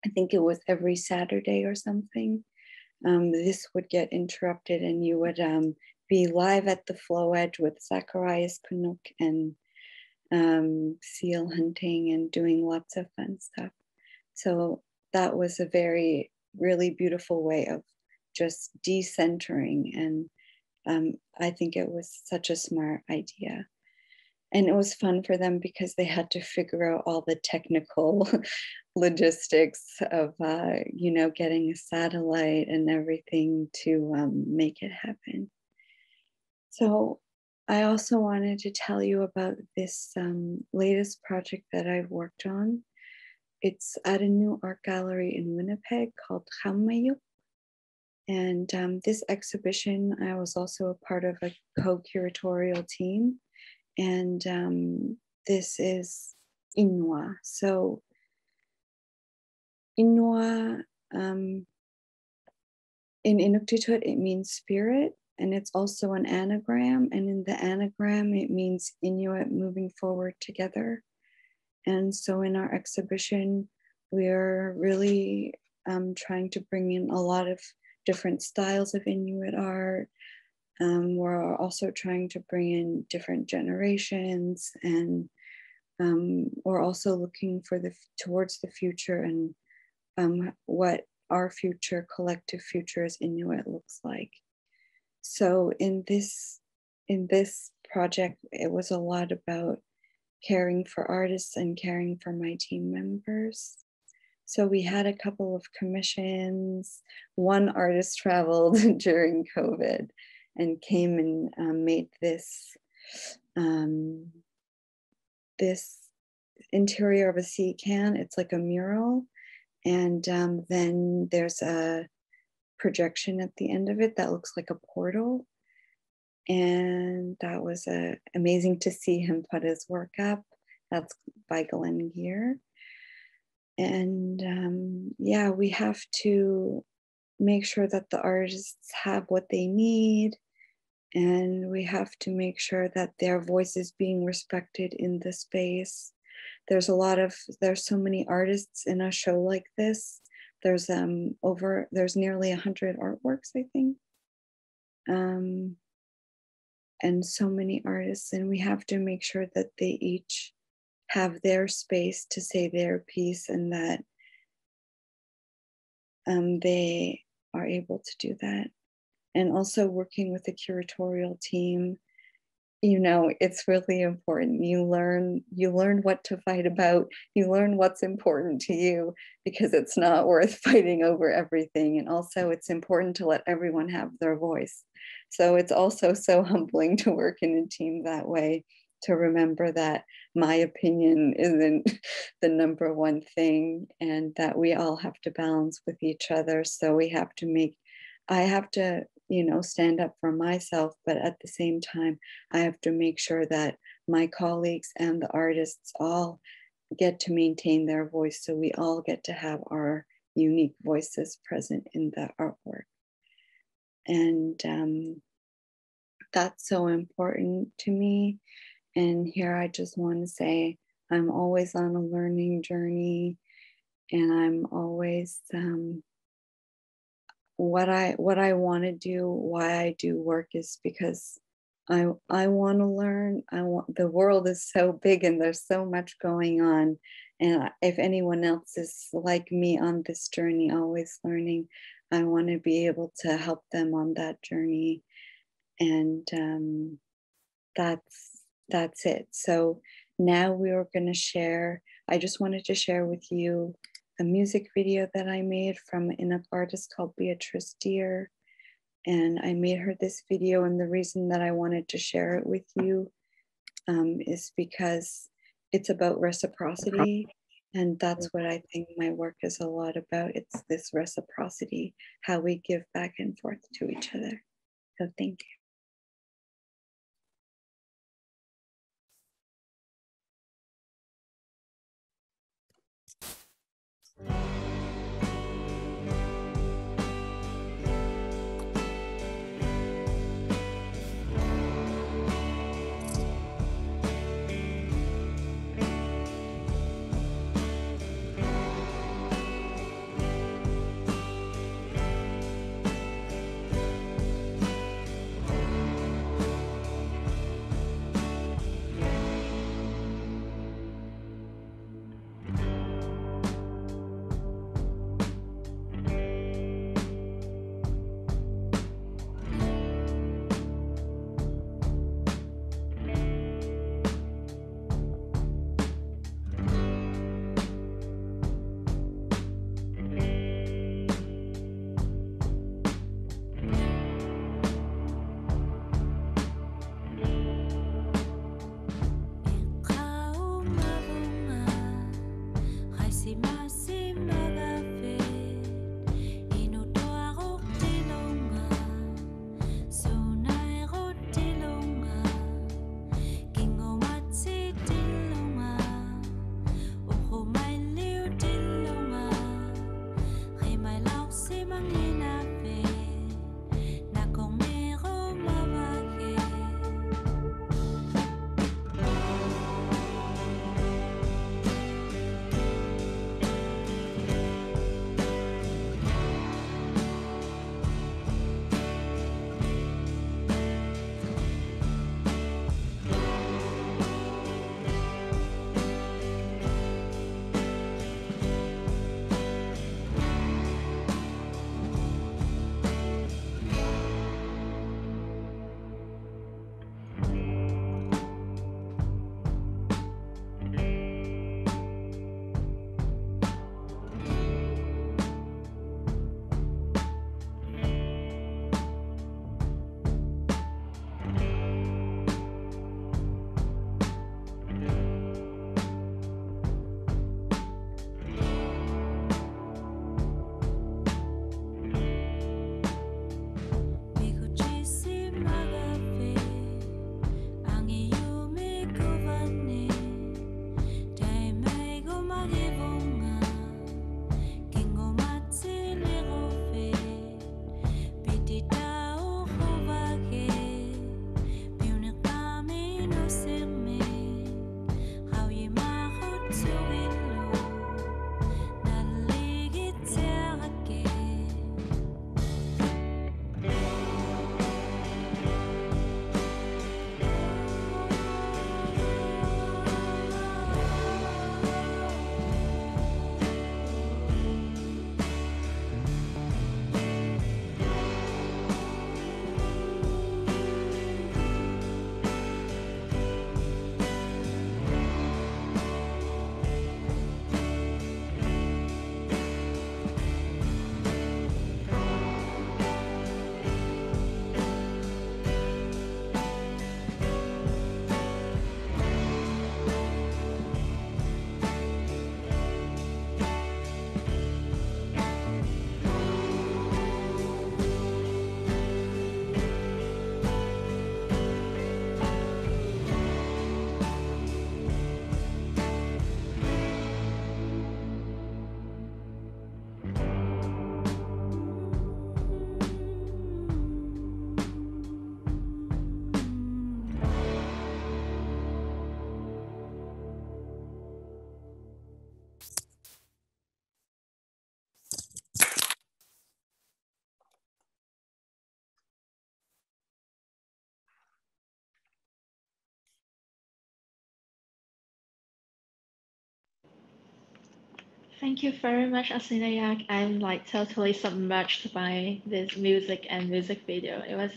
I think it was every Saturday or something, this would get interrupted and you would be live at the flow edge with Zacharias Canuck and seal hunting and doing lots of fun stuff. So that was a really beautiful way of just decentering. And I think it was such a smart idea. And it was fun for them because they had to figure out all the technical logistics of, getting a satellite and everything to make it happen. So I also wanted to tell you about this latest project that I've worked on. It's at a new art gallery in Winnipeg called Assissinajaq. And this exhibition, I was also a part of a co-curatorial team. And this is Inwa. So Inwa, in Inuktitut, it means spirit. And it's also an anagram. And in the anagram, it means Inuit moving forward together. And so in our exhibition, we're really trying to bring in a lot of different styles of Inuit art. We're also trying to bring in different generations, and we're also looking for towards the future and what our future, collective future as Inuit looks like. So in this project, it was a lot about caring for artists and caring for my team members. So we had a couple of commissions. One artist traveled during COVID and came and made this this interior of a sea can. It's like a mural. And then there's a projection at the end of it that looks like a portal. And that was amazing to see him put his work up. That's by Glenn Gear. And yeah, we have to make sure that the artists have what they need. And we have to make sure that their voice is being respected in the space. There's so many artists in a show like this. There's nearly 100 artworks, I think. And so many artists, and we have to make sure that they each have their space to say their piece, and that they are able to do that. And also working with the curatorial team, it's really important. You learn what to fight about. You learn what's important to you, because it's not worth fighting over everything. And also it's important to let everyone have their voice. So it's also so humbling to work in a team that way, to remember that my opinion isn't the number one thing, and that we all have to balance with each other. So I have to stand up for myself, but at the same time, I have to make sure that my colleagues and the artists all get to maintain their voice, so we all get to have our unique voices present in the artwork. And that's so important to me. And here I just want to say, I'm always on a learning journey, and I'm always what I want to do, why I do work, is because I want to learn. The world is so big and there's so much going on. And if anyone else is like me on this journey, always learning, I want to be able to help them on that journey. And that's it. So now we are going to share, I just wanted to share with you a music video that I made from an artist called Beatrice Deer. And I made her this video, and the reason that I wanted to share it with you is because it's about reciprocity. And that's what I think my work is a lot about. It's this reciprocity, how we give back and forth to each other. So thank you. Thank you very much, Asinnajaq. I'm like totally submerged by this music and music video. It was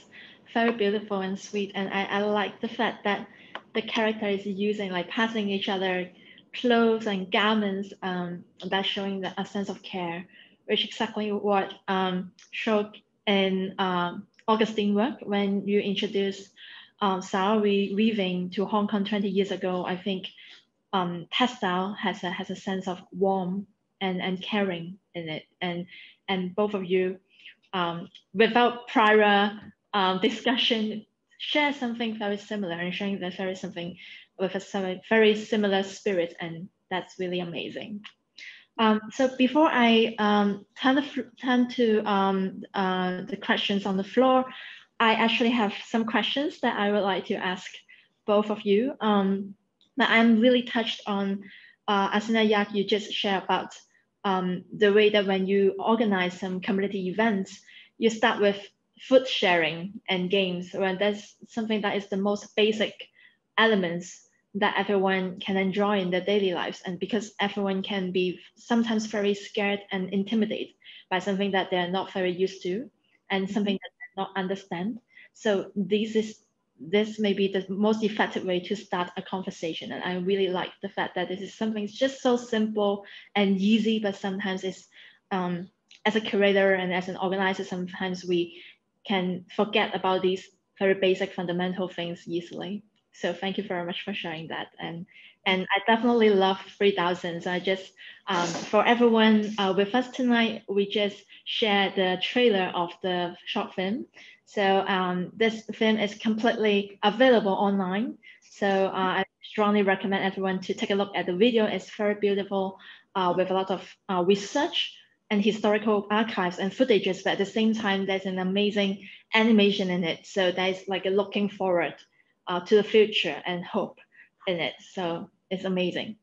very beautiful and sweet. And I like the fact that the character is using like passing each other clothes and garments that's showing a sense of care, which is exactly what showed in Augustine work when you introduced sari weaving to Hong Kong 20 years ago. I think textile has a sense of warmth and caring in it, and both of you, without prior discussion, share something very similar and sharing that very something with a very similar spirit, and that's really amazing. So before I turn to the questions on the floor, I actually have some questions that I would like to ask both of you. But I'm really touched on Asinnajaq, you just shared about the way that when you organize some community events, you start with food sharing and games, when that's something that is the most basic elements that everyone can enjoy in their daily lives. And because everyone can be sometimes very scared and intimidated by something that they're not very used to and something that they don't understand. So this may be the most effective way to start a conversation. And I really like the fact that this is something just so simple and easy, but sometimes it's, as a curator and as an organizer, sometimes we can forget about these very basic fundamental things easily. So thank you very much for sharing that. And I definitely love 3000. So I just, for everyone with us tonight, we just shared the trailer of the short film. So this film is completely available online. So I strongly recommend everyone to take a look at the video. It's very beautiful with a lot of research and historical archives and footages, but at the same time, there's an amazing animation in it. So there's like a looking forward to the future and hope in it. So it's amazing.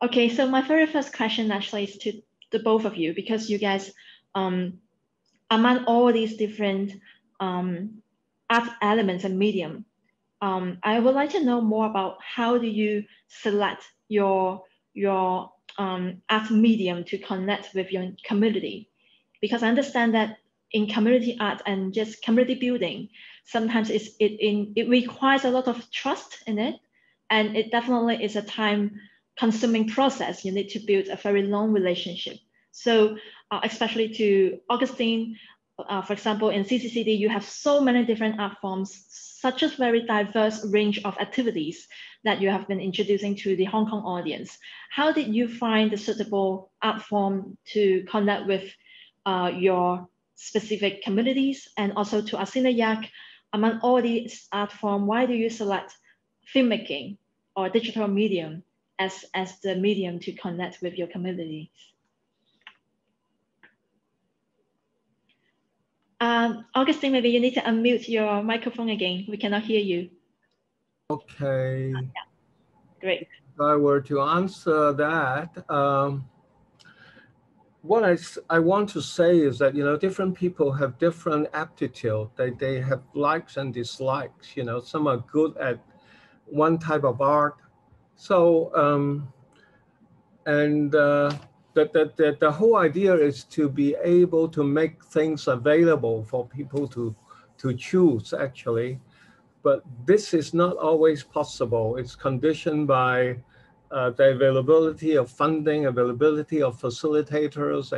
Okay, so my very first question actually is to the both of you, because you guys, among all these different art elements and medium, I would like to know more about how do you select your art medium to connect with your community? Because I understand that in community art and just community building, sometimes it requires a lot of trust in it, and it definitely is a time-consuming process. You need to build a very long relationship. So especially to Augustine, for example, in CCCD, you have so many different art forms, such a very diverse range of activities that you have been introducing to the Hong Kong audience. How did you find the suitable art form to connect with your specific communities? And also to Asinnajaq, among all these art forms, why do you select filmmaking or digital medium as the medium to connect with your communities? Augustine, maybe you need to unmute your microphone again. We cannot hear you. Okay. Yeah. Great. If I were to answer that, what I want to say is that, different people have different aptitude. They have likes and dislikes. Some are good at one type of art. So, the whole idea is to be able to make things available for people to choose, actually. But this is not always possible. It's conditioned by the availability of funding, availability of facilitators,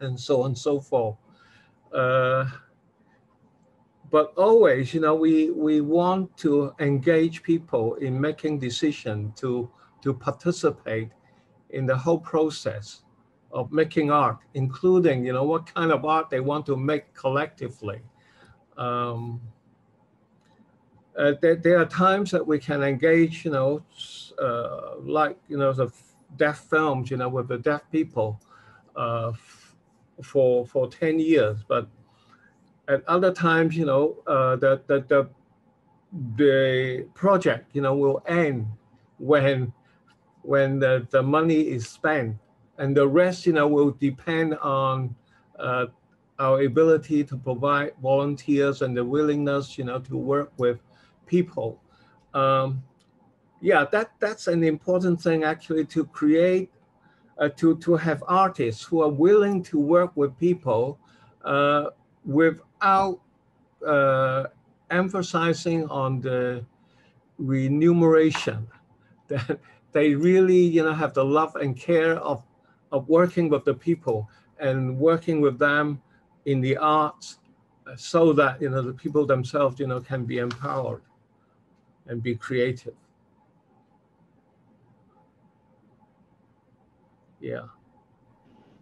and so on and so forth. But always, we want to engage people in making decisions to participate in the whole process of making art, including, what kind of art they want to make collectively. There are times that we can engage, like, the deaf films, with the deaf people for 10 years. But at other times, the project, will end when the money is spent, and the rest, will depend on our ability to provide volunteers and the willingness, to work with people. Yeah, that's an important thing, actually, to create to have artists who are willing to work with people without emphasizing on the remuneration. That they really, have the love and care of working with the people and working with them in the arts, so that the people themselves, can be empowered and be creative. Yeah.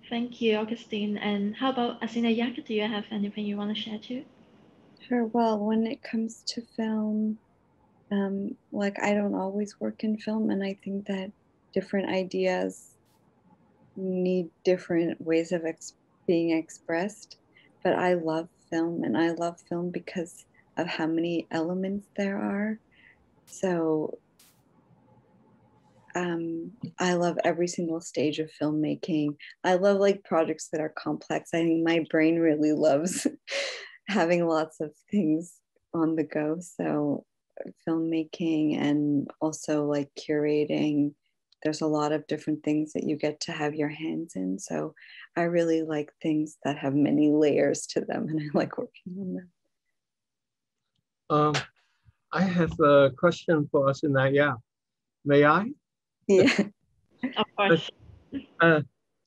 Thank you, Augustine. And how about Asinnajaq? Do you have anything you want to share too? Sure. Well, when it comes to film, like I don't always work in film, and I think that different ideas need different ways of being expressed. But I love film, and I love film because of how many elements there are. So I love every single stage of filmmaking. I love like projects that are complex. I think my brain really loves having lots of things on the go. So filmmaking and also like curating, there's a lot of different things that you get to have your hands in. So I really like things that have many layers to them, and I like working on them. I have a question for Asinnajaq. May I? Yeah. Of course.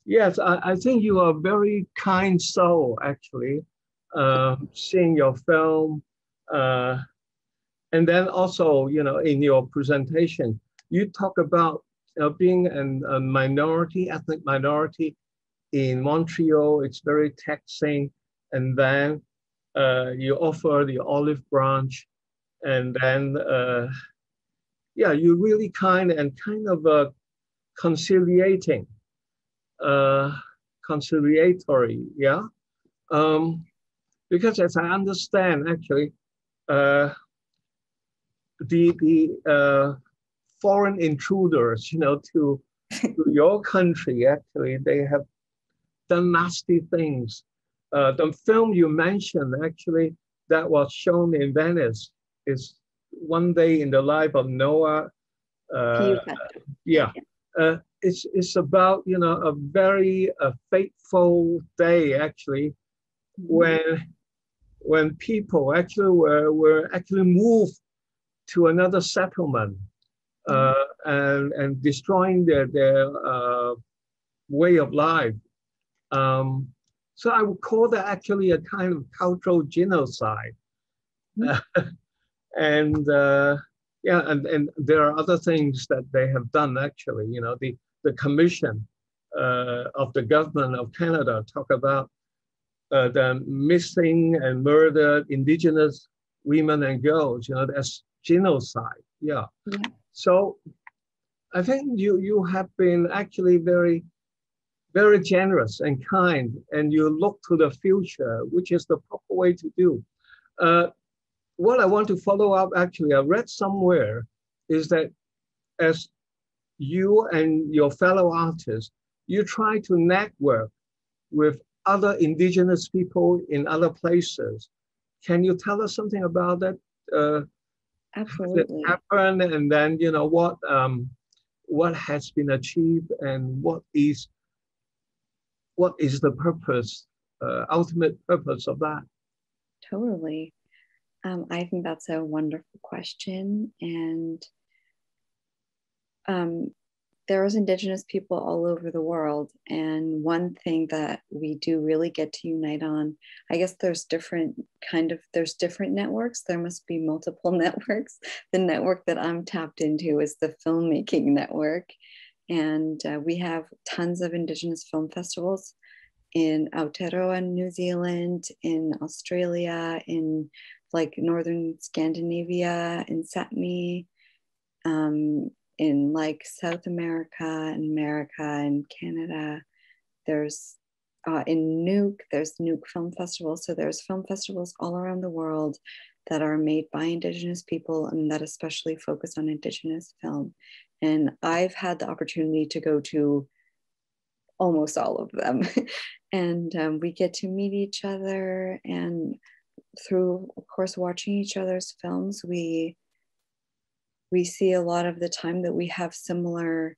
Yes, I think you are a very kind soul, actually, seeing your film. And then also, in your presentation, you talk about being a minority, ethnic minority in Montreal. It's very taxing. And then you offer the olive branch. And then, yeah, you're really kind and kind of conciliatory, yeah. Because as I understand, actually, the foreign intruders, to your country, actually, they have done nasty things. The film you mentioned, actually, that was shown in Venice is One Day in the Life of Noah. Yeah. It's about, a very fateful day, actually, when people actually were actually moved to another settlement and destroying their way of life. So I would call that actually a kind of cultural genocide. And yeah, and there are other things that they have done, actually. The commission of the government of Canada talk about the missing and murdered Indigenous women and girls, as genocide. Yeah. So I think you have been actually very, very generous and kind, and you look to the future, which is the proper way to do. What I want to follow up, actually, I read somewhere, is that as you and your fellow artists, you try to network with other Indigenous people in other places. Can you tell us something about that? Absolutely. Happened, and then what has been achieved, and what is the purpose, ultimate purpose of that? Totally. I think that's a wonderful question. And there's Indigenous people all over the world. And one thing that we do really get to unite on, I guess there's different networks. There must be multiple networks. The network that I'm tapped into is the filmmaking network. And we have tons of Indigenous film festivals in Aotearoa, New Zealand, in Australia, in like Northern Scandinavia, in Sapmi, in like South America and Canada. There's in Nuuk, there's Nuuk Film Festival. So there's film festivals all around the world that are made by Indigenous people and that especially focus on Indigenous film. And I've had the opportunity to go to almost all of them. And we get to meet each other, and through, of course, watching each other's films, we see a lot of the time that we have similar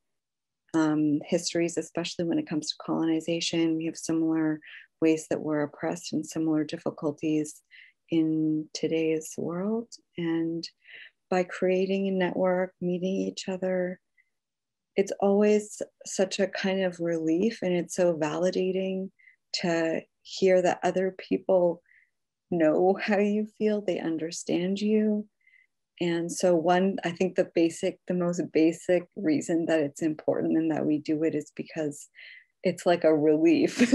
histories, especially when it comes to colonization. We have similar ways that we're oppressed and similar difficulties in today's world. And by creating a network, meeting each other, it's always such a kind of relief, and it's so validating to hear that other people know how you feel, they understand you. And so I think the most basic reason that it's important and that we do it is because it's like a relief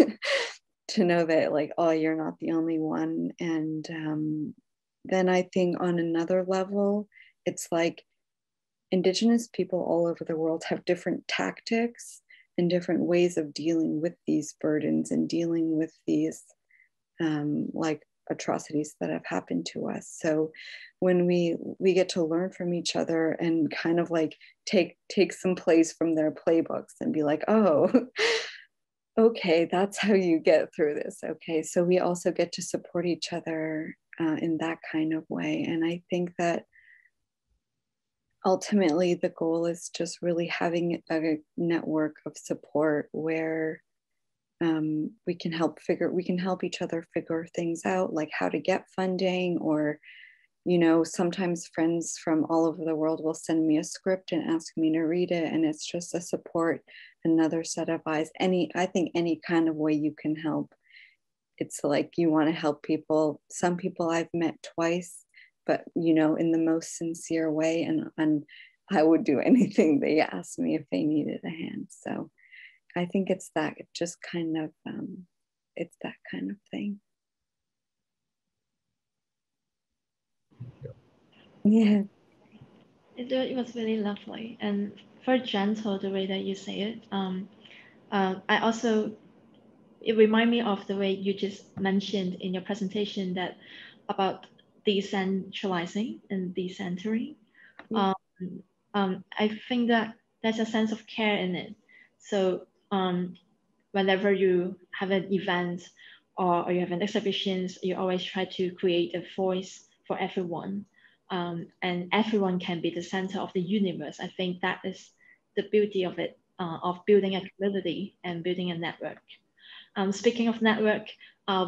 to know that, like, oh, you're not the only one. And then I think on another level, it's like Indigenous people all over the world have different tactics and different ways of dealing with these burdens and dealing with these like atrocities that have happened to us. So when we get to learn from each other and kind of like take some place from their playbooks and be like, oh, okay, that's how you get through this. Okay, so we also get to support each other in that kind of way. And I think that ultimately the goal is just really having a network of support where we can help each other figure things out, like how to get funding, or, you know, sometimes friends from all over the world will send me a script and ask me to read it, and it's just a support, another set of eyes. I think any kind of way you can help. It's like you want to help people. Some people I've met twice, but, you know, in the most sincere way, and I would do anything they asked me if they needed a hand. So I think it's that, just kind of, it's that kind of thing. Yeah. It was really lovely and very gentle the way that you say it. I also, it reminded me of the way you just mentioned in your presentation that about decentralizing and decentering. I think that there's a sense of care in it. So whenever you have an event or you have an exhibition, you always try to create a voice for everyone. And everyone can be the center of the universe. I think that is the beauty of it, of building a community and building a network. Speaking of network,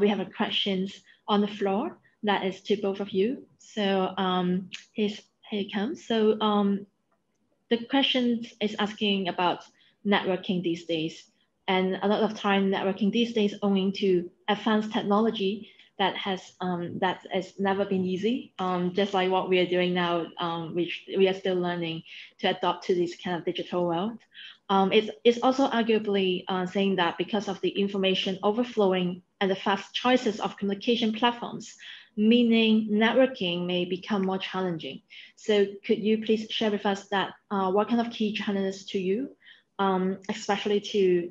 we have a questions on the floor that is to both of you. So here it comes. So the question is asking about networking these days. And a lot of time networking these days owing to advanced technology that has never been easy. Just like what we are doing now, which we are still learning to adopt to this kind of digital world. It's also arguably saying that because of the information overflowing and the fast choices of communication platforms, meaning networking may become more challenging. So could you please share with us that what kind of key challenges to you, especially to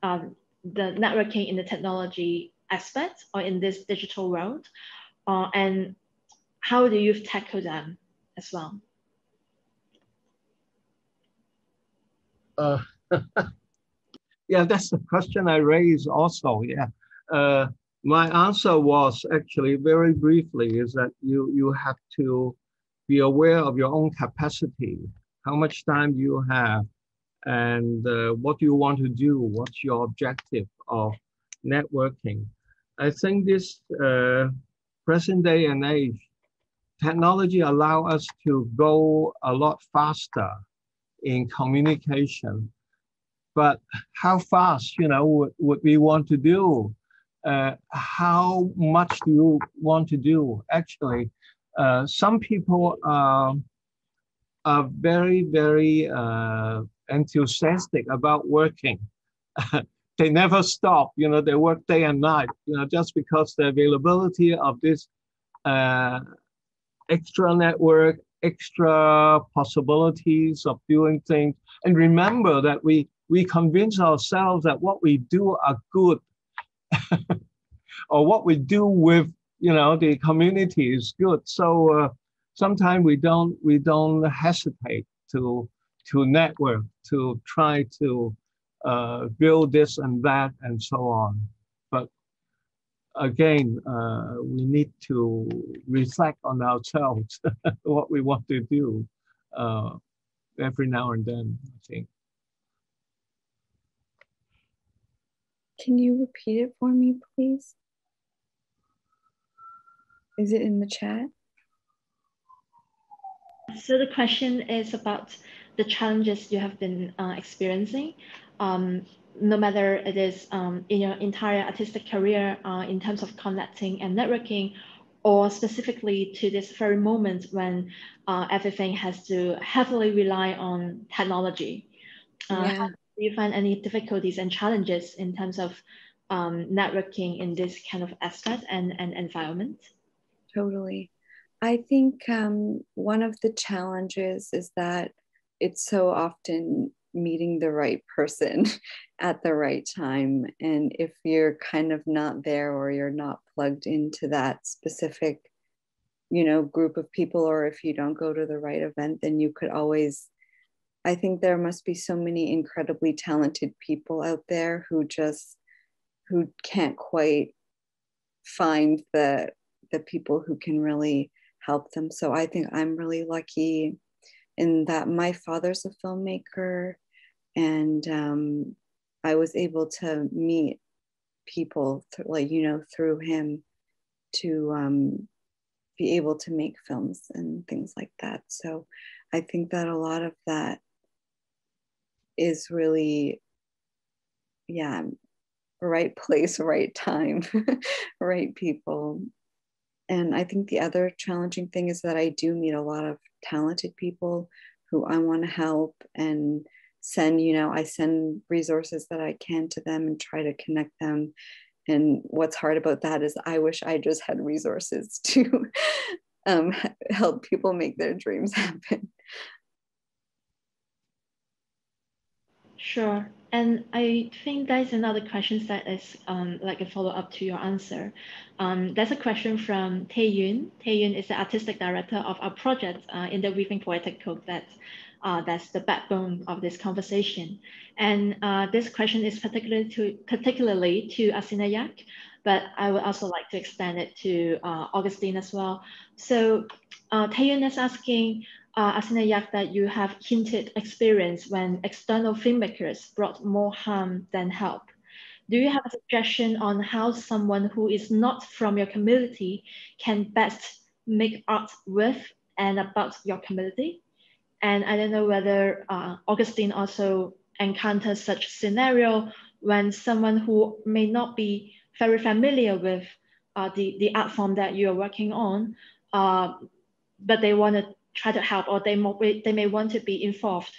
the networking in the technology aspect or in this digital world, and how do you tackle them as well? Yeah, that's the question I raised also. Yeah, my answer was actually very briefly is that you have to be aware of your own capacity, how much time you have, and what you want to do, what's your objective of networking. I think this present day and age, technology allow us to go a lot faster in communication. But how fast, you know, would we want to do? How much do you want to do? Actually, some people are very, very enthusiastic about working. They never stop, you know, they work day and night, you know, just because the availability of this extra network, extra possibilities of doing things. And remember that we convince ourselves that what we do are good or what we do with, you know, the community is good. So sometimes we don't hesitate to network, to try to build this and that and so on. But again, we need to reflect on ourselves, what we want to do every now and then, I think. Can you repeat it for me, please? Is it in the chat? So the question is about the challenges you have been experiencing, no matter it is in your entire artistic career in terms of connecting and networking, or specifically to this very moment when everything has to heavily rely on technology. Yeah. Do you find any difficulties and challenges in terms of networking in this kind of aspect and environment? Totally. I think one of the challenges is that it's so often meeting the right person at the right time. And if you're kind of not there, or you're not plugged into that specific, group of people, or if you don't go to the right event, then you could always, I think there must be so many incredibly talented people out there who can't quite find the people who can really help them. So I think I'm really lucky in that my father's a filmmaker, and I was able to meet people through him to be able to make films and things like that. So I think that a lot of that is really, right place, right time, right people. And I think the other challenging thing is that I do meet a lot of talented people who I want to help and send, I send resources that I can to them and try to connect them. And what's hard about that is I wish I just had resources to help people make their dreams happen. Sure. And I think there's another question that is like a follow-up to your answer. There's a question from Tae Yun. Tae Yun is the artistic director of our project in the Weaving Poetic Code that's the backbone of this conversation. And this question is particularly to Asinnajaq, but I would also like to extend it to Augustine as well. So Tae Yun is asking, Asinnajaq, that you have hinted experience when external filmmakers brought more harm than help. Do you have a suggestion on how someone who is not from your community can best make art with and about your community? And I don't know whether Augustine also encounters such scenario when someone who may not be very familiar with the art form that you are working on, but they want to try to help, or they may want to be involved.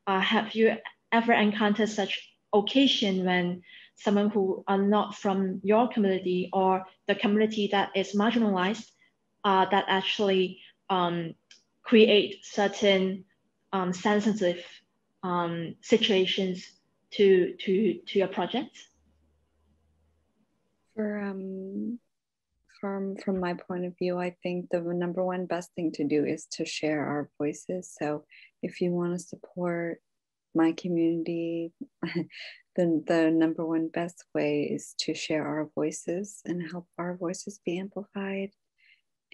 Have you ever encountered such occasion when someone who are not from your community or the community that is marginalized that actually create certain sensitive situations to your project? From my point of view, I think the number one best thing to do is to share our voices. So if you want to support my community, then the number one best way is to share our voices and help our voices be amplified.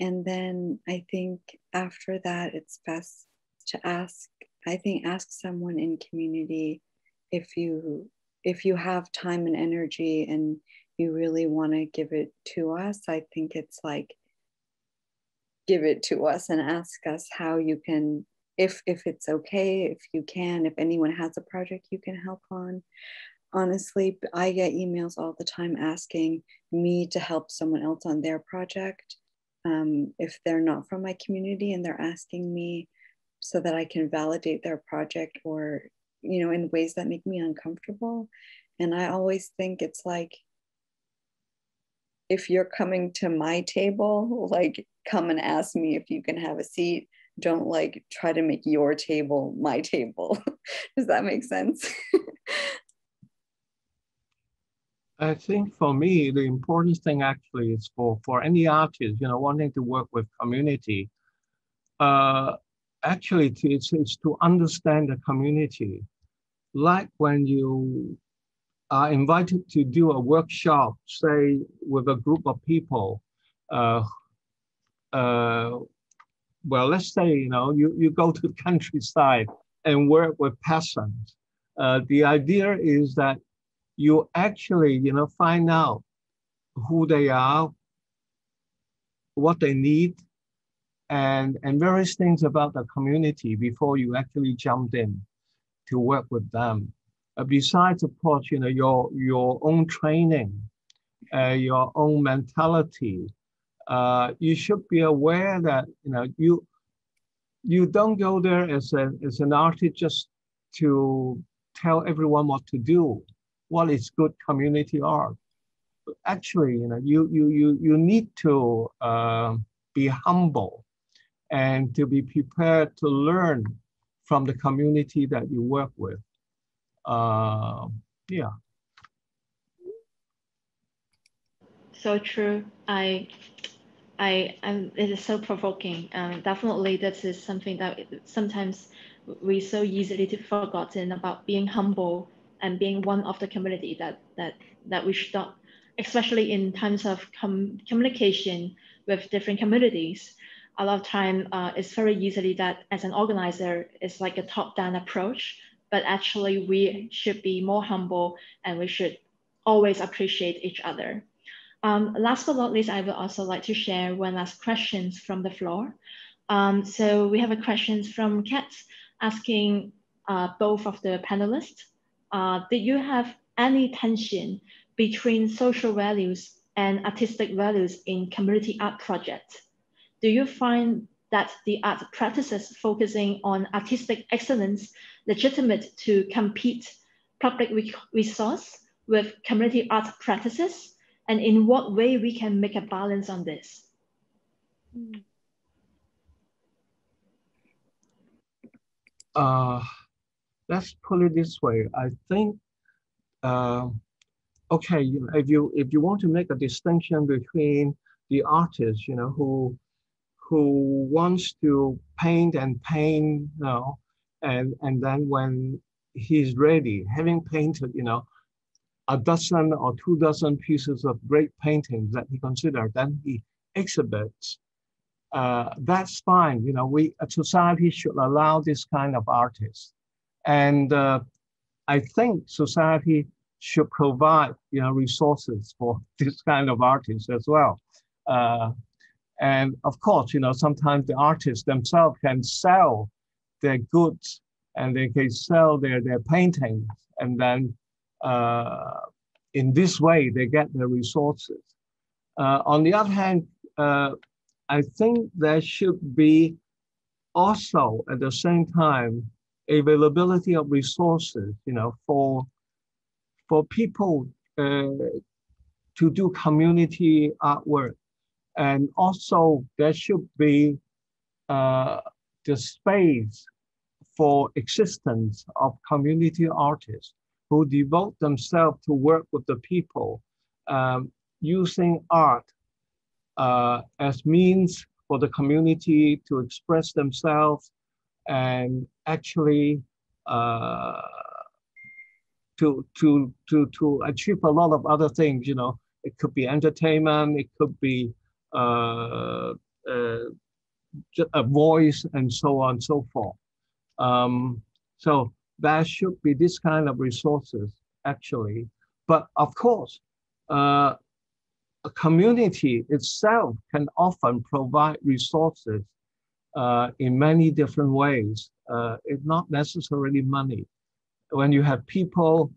And then I think after that, it's best to ask someone in community if you have time and energy and you really want to give it to us. I think it's like, give it to us and ask us how you can, if it's okay, if you can, if anyone has a project you can help on. Honestly, I get emails all the time asking me to help someone else on their project. If they're not from my community, and they're asking me so that I can validate their project, or, in ways that make me uncomfortable. And I always think it's like, if you're coming to my table, like, come and ask me if you can have a seat. Don't like try to make your table my table. Does that make sense? I think for me, the important thing actually is for any artist, wanting to work with community, actually it's to understand the community. Like when you are invited to do a workshop, say with a group of people, well, let's say, you go to the countryside and work with peasants. The idea is that you actually, find out who they are, what they need, and various things about the community before you actually jump in to work with them. Besides, of course, your own training, your own mentality, you should be aware that you don't go there as an artist just to tell everyone what to do, what is good community art. But actually, you need to be humble and to be prepared to learn from the community that you work with. Yeah. So true. It is so provoking. Definitely, this is something that sometimes we so easily forgotten about being humble and being one of the community that we should not, especially in times of communication with different communities. A lot of time, it's very easily that as an organizer, it's like a top-down approach, but actually we should be more humble and we should always appreciate each other. Last but not least, I would also like to share one last question from the floor. So we have a question from Kat asking both of the panelists, did you have any tension between social values and artistic values in community art projects? Do you find that the art practices focusing on artistic excellence legitimate to compete public resource with community art practices? And in what way we can make a balance on this? Let's put it this way. I think, okay, if you want to make a distinction between the artist, who wants to paint, and then when he's ready, having painted, a dozen or 2 dozen pieces of great paintings that he considered, then he exhibits. That's fine. A society should allow this kind of artists. And I think society should provide, resources for this kind of artists as well. And of course, sometimes the artists themselves can sell their goods and they can sell their paintings, and then in this way, they get the resources. On the other hand, I think there should be also at the same time availability of resources, for people to do community artwork, and also there should be the space for existence of community artists who devote themselves to work with the people, using art as means for the community to express themselves and actually to achieve a lot of other things. It could be entertainment, it could be just a voice, and so on and so forth. So there should be this kind of resources, actually. But of course, a community itself can often provide resources in many different ways. It's not necessarily money. When you have people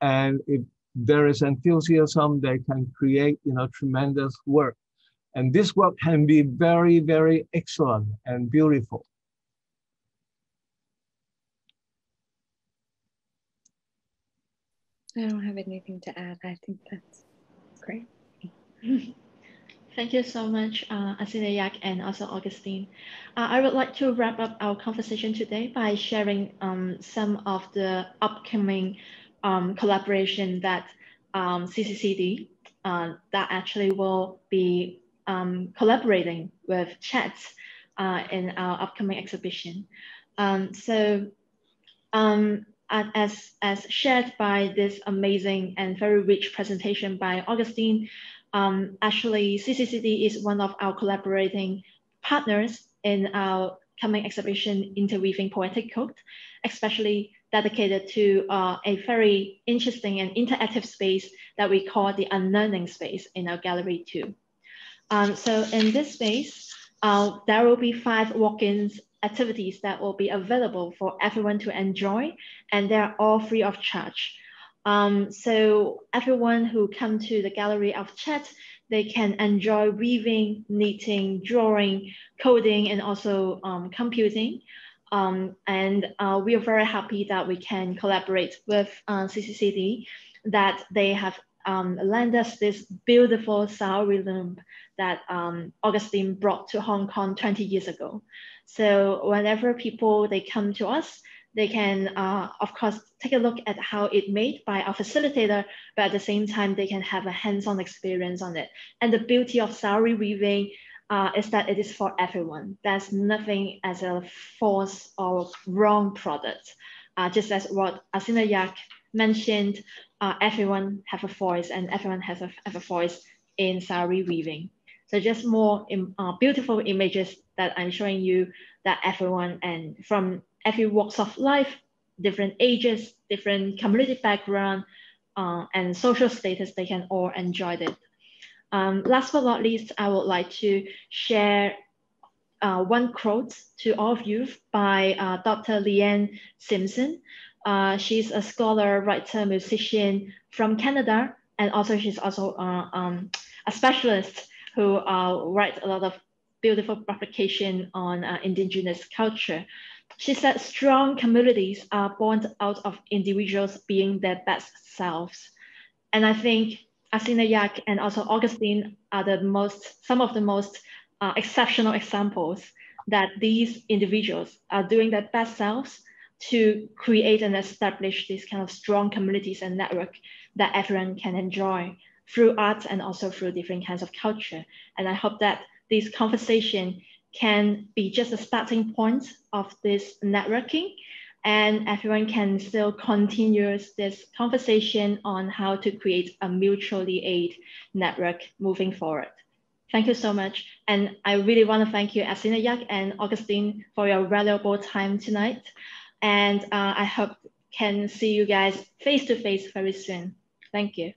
and if there is enthusiasm, they can create, tremendous work. And this work can be very, very excellent and beautiful. I don't have anything to add. I think that's great. Thank you so much, Asinnajaq and also Augustine. I would like to wrap up our conversation today by sharing some of the upcoming collaboration that CCCD that actually will be collaborating with CHAT in our upcoming exhibition. As shared by this amazing and very rich presentation by Augustine, actually CCCD is one of our collaborating partners in our coming exhibition, Interweaving Poetic Code, especially dedicated to a very interesting and interactive space that we call the unlearning space in our gallery too. So in this space, there will be 5 walk-ins activities that will be available for everyone to enjoy, and they're all free of charge. So everyone who come to the gallery of CHAT, they can enjoy weaving, knitting, drawing, coding, and also computing. And we are very happy that we can collaborate with CCCD, that they have lent us this beautiful sari loom that Augustine brought to Hong Kong 20 years ago. So whenever people, they come to us, they can, of course, take a look at how it's made by our facilitator, but at the same time, they can have a hands-on experience on it. And the beauty of sari weaving is that it is for everyone. There's nothing as a false or wrong product. Just as what Asinnajaq mentioned, everyone have a voice, and everyone has a voice in sari weaving. So just more beautiful images that I'm showing you, that everyone, and from every walks of life, different ages, different community background, and social status, they can all enjoy it. Last but not least, I would like to share one quote to all of you by Dr. Leanne Simpson. She's a scholar, writer, musician from Canada, and also she's also a specialist who writes a lot of beautiful publication on Indigenous culture. She said, strong communities are born out of individuals being their best selves. And I think Asinnajaq and also Augustine are some of the most exceptional examples that these individuals are doing their best selves to create and establish these kind of strong communities and network that everyone can enjoy through art and also through different kinds of culture. And I hope that this conversation can be just a starting point of this networking, and everyone can still continue this conversation on how to create a mutually aid network moving forward. Thank you so much. And I really want to thank you, Asinnajaq and Augustine, for your valuable time tonight. And I hope can see you guys face to face very soon. Thank you.